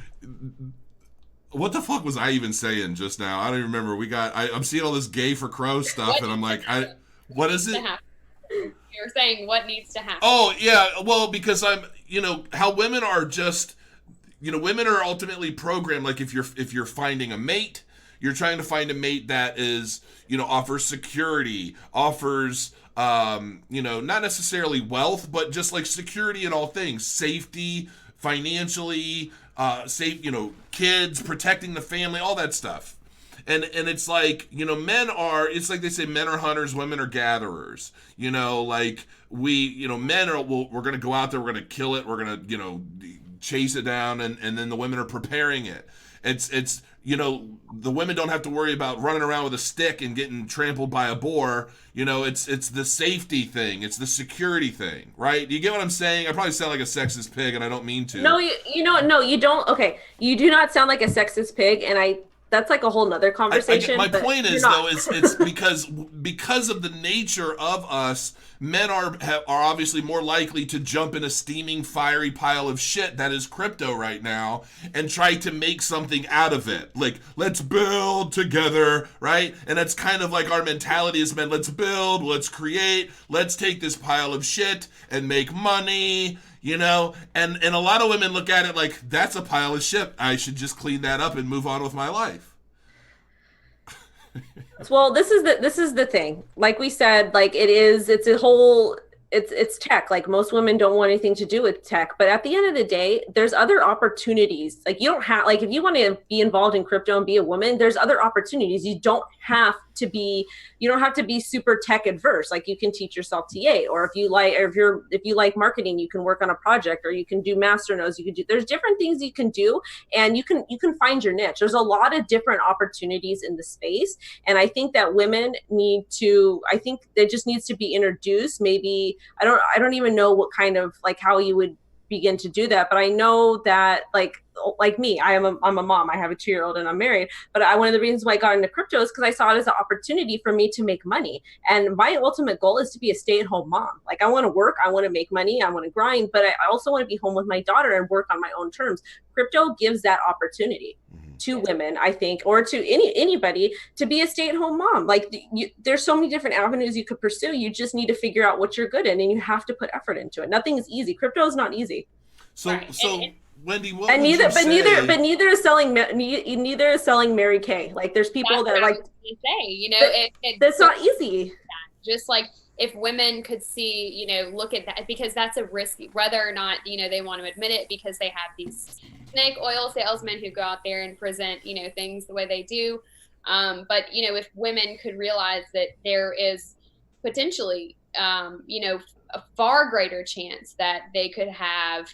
what the fuck was I even saying just now? I don't even remember. I'm seeing all this gay for Crow stuff, and I'm like, what is it? You're saying what needs to happen. Oh, yeah. Well, because how women are just, women are ultimately programmed. Like if you're finding a mate, you're trying to find a mate that is, offers security, offers, not necessarily wealth, but just like security in all things, safety, financially, safe, kids, protecting the family, all that stuff. And it's like, it's like they say men are hunters, women are gatherers. Like men are, we're going to go out there, we're going to kill it, we're going to, chase it down, and then the women are preparing it. It's the women don't have to worry about running around with a stick and getting trampled by a boar. It's the safety thing. It's the security thing, right? Do you get what I'm saying? I probably sound like a sexist pig, and I don't mean to. No, no, you don't. Okay, you do not sound like a sexist pig, and like a whole nother conversation. My point is though, it's because of the nature of us, men are obviously more likely to jump in a steaming, fiery pile of shit that is crypto right now and try to make something out of it. Like, let's build together, right? And that's kind of like our mentality as men. Let's build, let's create, let's take this pile of shit and make money. You know, and a lot of women look at it like, that's a pile of shit. I should just clean that up and move on with my life. Well, this is the thing. Like we said, like it's tech. Like, most women don't want anything to do with tech, but at the end of the day, there's other opportunities. Like, you don't have, like, if you want to be involved in crypto and be a woman, there's other opportunities. You don't have to be super tech adverse. Like, you can teach yourself TA, or if you like marketing, you can work on a project, or you can do master nodes. There's different things you can do, and you can find your niche. There's a lot of different opportunities in the space. And I think that women it just needs to be introduced. Maybe, I don't even know what kind of, like, how you would begin to do that, but I know that like me, I'm a mom. I have a 2-year-old and I'm married. But one of the reasons why I got into crypto is because I saw it as an opportunity for me to make money. And my ultimate goal is to be a stay-at-home mom. Like, I want to work, I want to make money, I want to grind, but I also want to be home with my daughter and work on my own terms. Crypto gives that opportunity to women, I think, or to anybody, to be a stay-at-home mom. Like, there's so many different avenues you could pursue. You just need to figure out what you're good in, and you have to put effort into it. Nothing is easy. Crypto is not easy. So Wendy, what and would neither, you but say? neither is selling Mary Kay. Like, there's people that are like, that's not easy. Just like, if women could see, look at that, because that's a risky, whether or not, they want to admit it, because they have these snake oil salesmen who go out there and present, things the way they do. But, if women could realize that there is potentially, a far greater chance that they could have,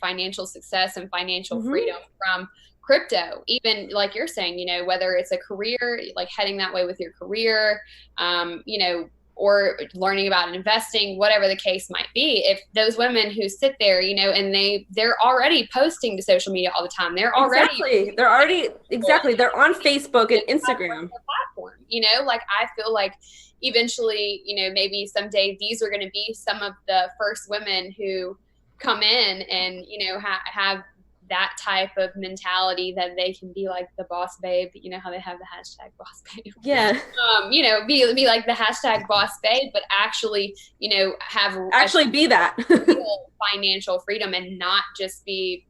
financial success and financial freedom from crypto, even like you're saying, whether it's a career, like heading that way with your career, or learning about investing, whatever the case might be. If those women who sit there, and they're already posting to social media all the time, they're on Facebook and Instagram platform, like, I feel like eventually, maybe someday these are going to be some of the first women who come in and, have that type of mentality that they can be like the boss babe, how they have the hashtag boss babe. Yeah. Be like the hashtag boss babe, but actually, be that real financial freedom, and not just be,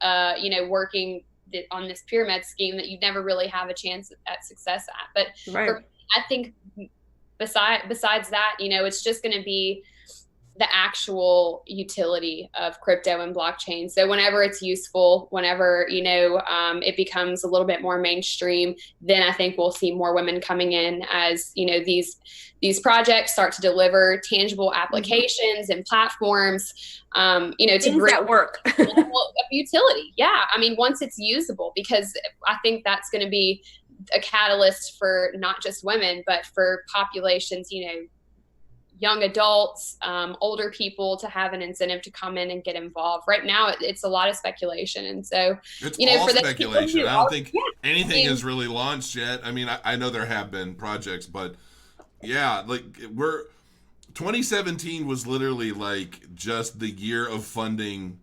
working on this pyramid scheme that you never really have a chance at success at. But I think besides that, it's just going to be the actual utility of crypto and blockchain. So whenever it's useful, whenever, it becomes a little bit more mainstream, then I think we'll see more women coming in as, these projects start to deliver tangible applications and platforms, to bring that work level of utility. Yeah. I mean, once it's usable, because I think that's going to be a catalyst for not just women, but for populations, young adults, older people, to have an incentive to come in and get involved. Right now, it's a lot of speculation. And so, it's all for speculation. I don't think anything has really launched yet. I mean, I know there have been projects, but yeah, like 2017 was literally like just the year of funding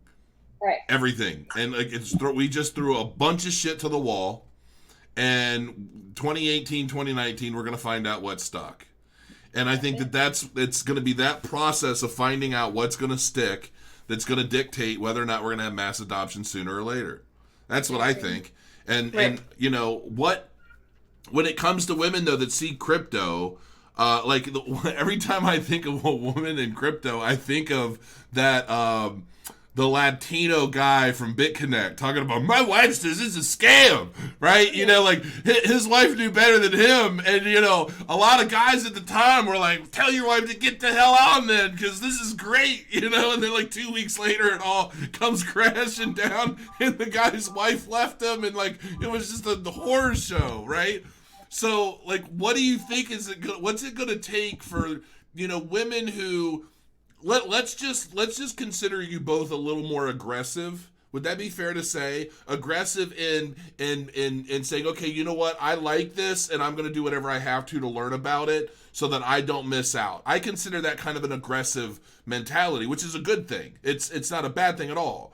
everything. And like, we just threw a bunch of shit to the wall. And 2018, 2019, we're going to find out what's stuck. And I think it's going to be that process of finding out what's going to stick that's going to dictate whether or not we're going to have mass adoption sooner or later. That's what I think. And when it comes to women, though, that see crypto, every time I think of a woman in crypto, I think of that the Latino guy from BitConnect talking about, my wife says this is a scam, right? Like, his wife knew better than him. And, a lot of guys at the time were like, tell your wife to get the hell on then, because this is great, and then like 2 weeks later, it all comes crashing down, and the guy's wife left him, and like, it was just a horror show, right? So, like, what do you think what's it going to take for, women who, let's just consider you both a little more aggressive Would that be fair to say? Aggressive in saying, okay, you know what? I like this, and I'm going to do whatever I have to learn about it so that I don't miss out. I consider that kind of an aggressive mentality, which is a good thing. It's not a bad thing at all,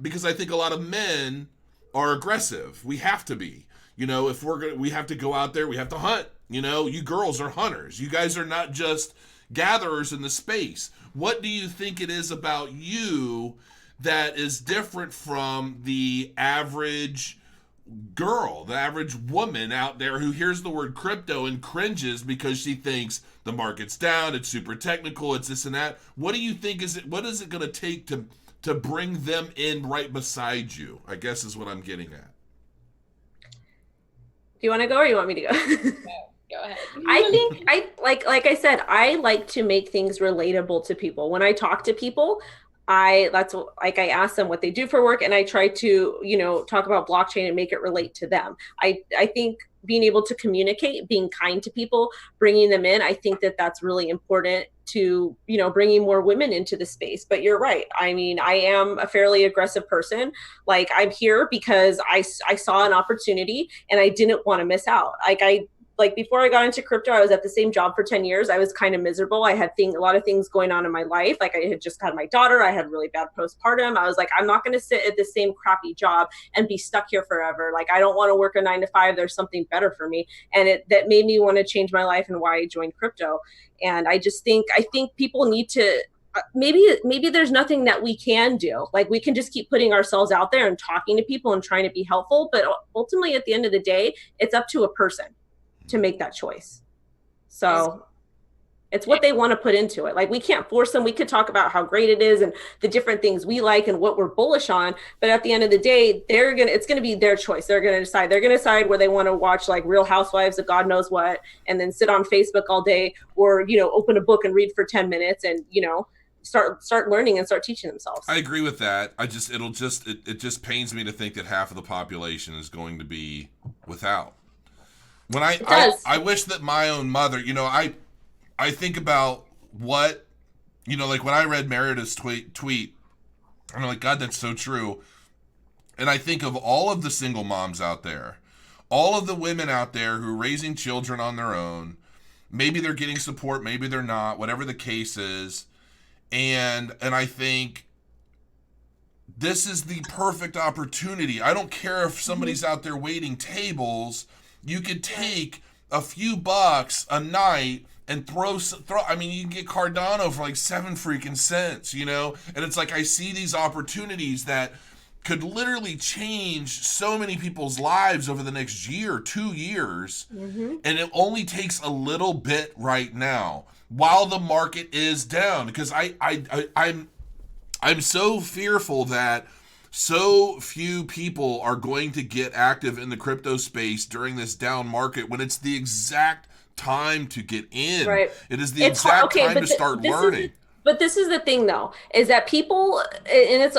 because I think a lot of men are aggressive. We have to be. You know, if we have to go out there, we have to hunt. You know, you girls are hunters. You guys are not just gatherers in the space. What do you think it is about you that is different from the average girl, the average woman out there who hears the word crypto and cringes because she thinks the market's down, it's super technical, it's this and that? What do you think what is it going to take to bring them in right beside you, I guess is what I'm getting at. Do you want to go or you want me to go? Go ahead. I think like I said, I like to make things relatable to people. When I talk to people, I ask them what they do for work, and I try to, you know, talk about blockchain and make it relate to them. I think being able to communicate, being kind to people, bringing them in, I think that that's really important to, you know, bringing more women into the space. But you're right. I mean, I am a fairly aggressive person. Like, I'm here because I saw an opportunity and I didn't want to miss out. Like before I got into crypto, I was at the same job for 10 years. I was kind of miserable. I had a lot of things going on in my life. Like, I had just had my daughter. I had really bad postpartum. I was like, I'm not going to sit at the same crappy job and be stuck here forever. Like, I don't want to work a 9 to 5. There's something better for me. And that made me want to change my life and why I joined crypto. And I think people need to, maybe there's nothing that we can do. Like, we can just keep putting ourselves out there and talking to people and trying to be helpful. But ultimately, at the end of the day, it's up to a person to make that choice. So it's what they want to put into it. Like, we can't force them. We could talk about how great it is and the different things we like and what we're bullish on. But at the end of the day, it's going to be their choice. They're going to decide where they want to watch like Real Housewives of God knows what, and then sit on Facebook all day, or, you know, open a book and read for 10 minutes and, you know, start learning and start teaching themselves. I agree with that. It just pains me to think that half of the population is going to be without. When I wish that my own mother, you know, I think about what, you know, like when I read Meredith's tweet, I'm like, God, that's so true. And I think of all of the single moms out there, all of the women out there who are raising children on their own. Maybe they're getting support, maybe they're not, whatever the case is. And I think this is the perfect opportunity. I don't care if somebody's out there waiting tables. You could take a few bucks a night and throw. I mean, you can get Cardano for like 7 freaking cents, you know? And it's like, I see these opportunities that could literally change so many people's lives over the next year, 2 years. Mm-hmm. And it only takes a little bit right now while the market is down. Because I'm so fearful that so few people are going to get active in the crypto space during this down market when it's the exact time to get in. Right. It is the exact time to start learning. But this is the thing, though, is that people, and it's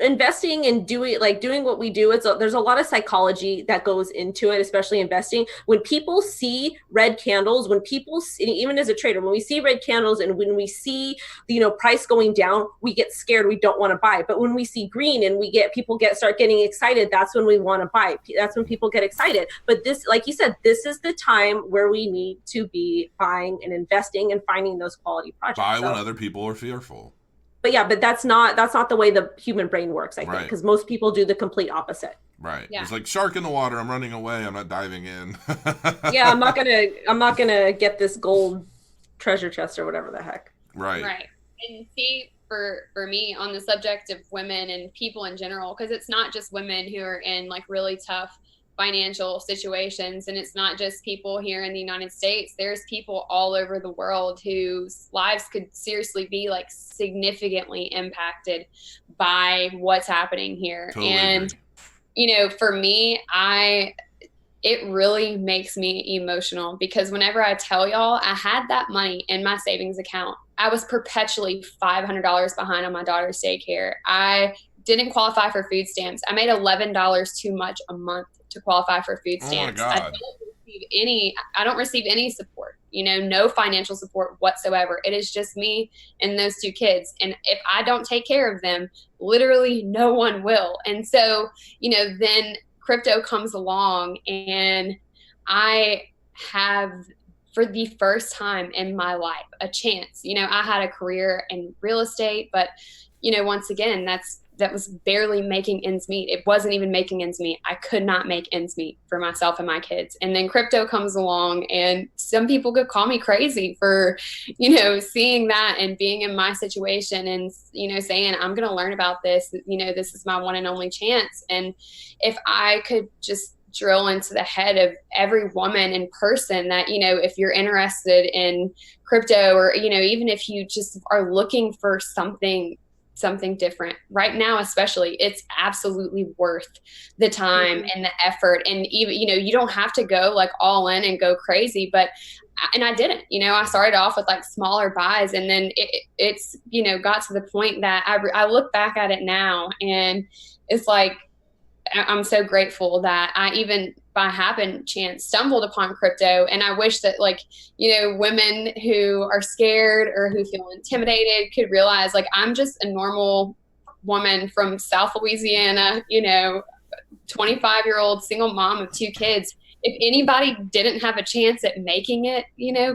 investing and doing what we do, there's a lot of psychology that goes into it, especially investing. When people see red candles, even as a trader, when we see red candles and when we see price going down, we get scared, we don't want to buy. But when we see green and people start getting excited, that's when we want to buy. That's when people get excited. But this, like you said, this is the time where we need to be buying and investing and finding those quality projects. Buy when other people are fearful. But that's not the way the human brain works, I think, because most people do the complete opposite. Right. Yeah. It's like shark in the water. I'm running away. I'm not diving in. Yeah, I'm not gonna get this gold treasure chest or whatever the heck. Right. Right. And see, for me, on the subject of women and people in general, because it's not just women who are in like really tough financial situations, and it's not just people here in the United States. There's people all over the world whose lives could seriously be like significantly impacted by what's happening here. Totally and agree. For me, it really makes me emotional, because whenever I tell y'all I had that money in my savings account, I was perpetually $500 behind on my daughter's daycare. I didn't qualify for food stamps. I made $11 too much a month to qualify for food stamps. Oh my God. I don't receive any support. no financial support whatsoever. It is just me and those 2 kids. And if I don't take care of them, literally no one will. And so, then crypto comes along, and I have, for the first time in my life, a chance. I had a career in real estate, but, once again, that was barely making ends meet. It wasn't even making ends meet. I could not make ends meet for myself and my kids. And then crypto comes along, and some people could call me crazy for, seeing that and being in my situation and, saying, I'm going to learn about this. This is my one and only chance. And if I could just drill into the head of every woman in person that, if you're interested in crypto, or, even if you just are looking for something different right now, especially, it's absolutely worth the time and the effort. And even, you don't have to go like all in and go crazy, and I didn't, I started off with like smaller buys, and then it's, got to the point that I look back at it now, and it's like, I'm so grateful that I even by happen chance stumbled upon crypto. And I wish that women who are scared or who feel intimidated could realize I'm just a normal woman from South Louisiana, 25-year-old single mom of 2 kids. If anybody didn't have a chance at making it,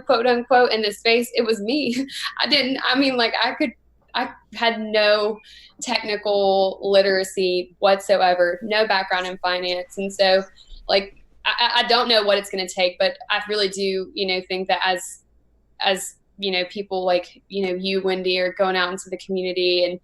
quote unquote, in this space, it was me. I had no technical literacy whatsoever, no background in finance. And so I don't know what it's going to take, but I really do, think that as people like, you, Wendy, are going out into the community, and,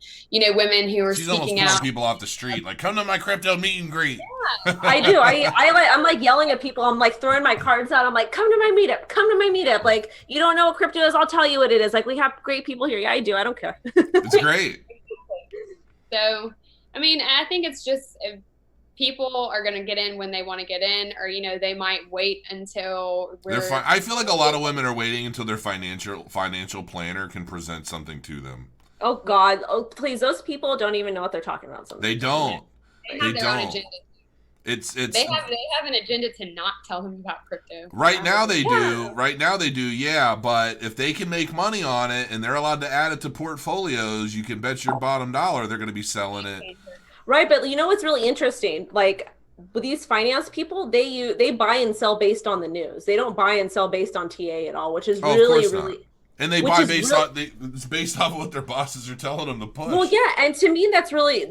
women who are speaking out. People off the street, come to my crypto meet and greet. Yeah, I do. I'm yelling at people. I'm throwing my cards out. I'm come to my meetup. Come to my meetup. You don't know what crypto is? I'll tell you what it is. We have great people here. Yeah, I do. I don't care. It's great. So, I think it's just, if people are going to get in when they want to get in, or, they might wait until I feel like a lot of women are waiting until their financial planner can present something to them. Oh God. Oh, please. Those people don't even know what they're talking about. They don't. They have their own agenda. They have an agenda to not tell them about crypto. Right now they do. Right now they do. Yeah, but if they can make money on it and they're allowed to add it to portfolios, you can bet your bottom dollar they're going to be selling it. Right, but what's really interesting? With these finance people, they buy and sell based on the news. They don't buy and sell based on TA at all, which is really. And they buy it's based off of what their bosses are telling them to push. Well, yeah, and to me, that's really,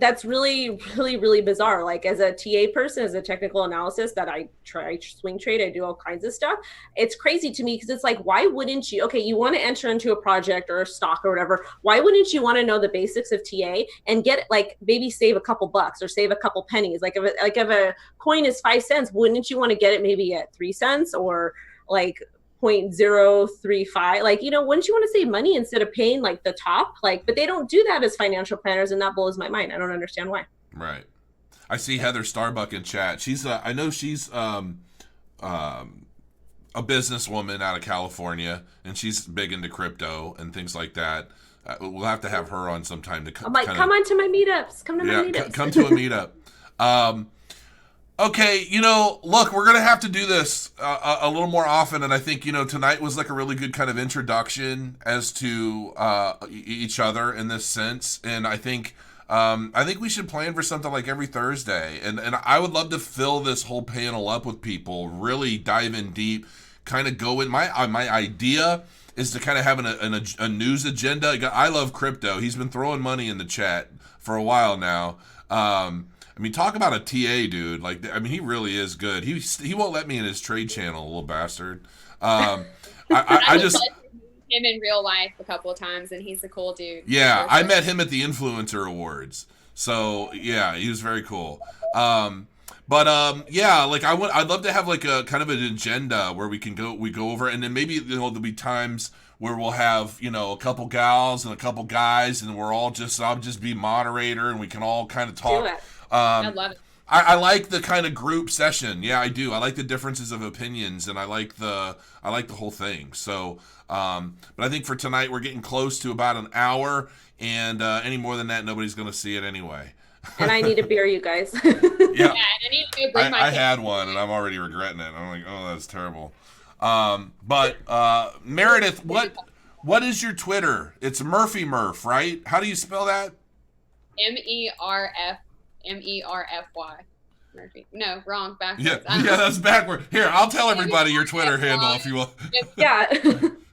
really bizarre. As a TA person, as a technical analysis that I swing trade, I do all kinds of stuff. It's crazy to me because it's why wouldn't you? Okay, you want to enter into a project or a stock or whatever. Why wouldn't you want to know the basics of TA and get maybe save a couple bucks or save a couple pennies? If a coin is 5 cents, wouldn't you want to get it maybe at 3 cents or 0.035? Wouldn't you want to save money instead of paying the top? But they don't do that as financial planners, and that blows my mind. I don't understand why. Right. I see Heather Starbuck in chat. She's I know she's a businesswoman out of California, and she's big into crypto and things like that. We'll have to have her on sometime to come on to my meetups. Come to my meetups. Come to a meetup. Okay, look, we're going to have to do this a little more often, and I think, tonight was a really good kind of introduction as to each other in this sense, and I think we should plan for something every Thursday, and I would love to fill this whole panel up with people, really dive in deep, kind of go in. My idea is to kind of have a news agenda. I love crypto. He's been throwing money in the chat for a while now. Talk about a TA, dude. He really is good. He won't let me in his trade channel, little bastard. I just him in real life a couple of times, and he's a cool dude. Yeah, I met him at the Influencer Awards. So yeah, he was very cool. I'd love to have a kind of an agenda where we go over, and then maybe there'll be times where we'll have a couple gals and a couple guys, and I'll just be moderator, and we can all kind of talk. Do it. I love it. I like the kind of group session. Yeah, I do. I like the differences of opinions, and I like the whole thing. So, but I think for tonight we're getting close to about an hour, and any more than that, nobody's going to see it anyway. And I need a beer, you guys. Yeah, and I need to bring my I had one, and I'm already regretting it. I'm oh, that's terrible. But Meredith, what is your Twitter? It's Murphy Murph, right? How do you spell that? MERFY. Murphy. No, wrong. Backwards. Yeah, that's backward. Here, I'll tell everybody your Twitter handle if you want. Yeah.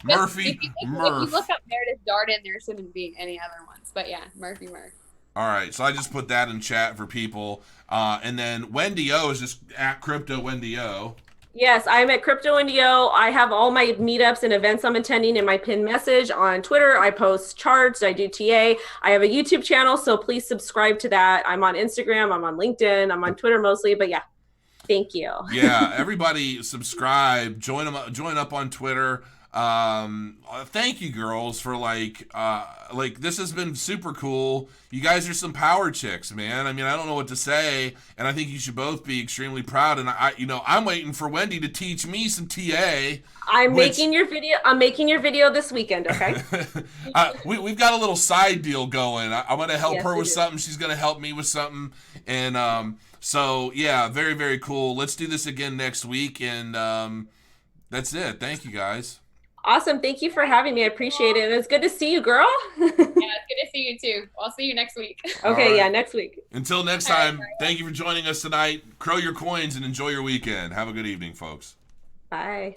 Murphy Murph. If you look up Meredith Darden, there shouldn't be any other ones. But yeah, Murphy Murph. All right, so I just put that in chat for people. And then Wendy O is just at Crypto Wendy O. Yes, I'm at Crypto Wendy O. I have all my meetups and events I'm attending in my pinned message on Twitter. I post charts. I do TA. I have a YouTube channel, so please subscribe to that. I'm on Instagram. I'm on LinkedIn. I'm on Twitter mostly, but yeah, thank you. Yeah, everybody subscribe. Join up on Twitter. Thank you, girls, for like this has been super cool. You guys are some power chicks, man. I mean, I don't know what to say, and I think you should both be extremely proud. And I'm waiting for Wendy to teach me some TA. I'm making your video this weekend. Okay. We've got a little side deal going. I'm gonna help her with something. She's gonna help me with something, and so yeah, very, very cool. Let's do this again next week, and that's it. Thank you, guys. Awesome. Thank you for having me. I appreciate it. And it's good to see you, girl. Yeah, it's good to see you too. I'll see you next week. Okay, right. Yeah, next week. Until next time, thank you for joining us tonight. Crow your coins and enjoy your weekend. Have a good evening, folks. Bye.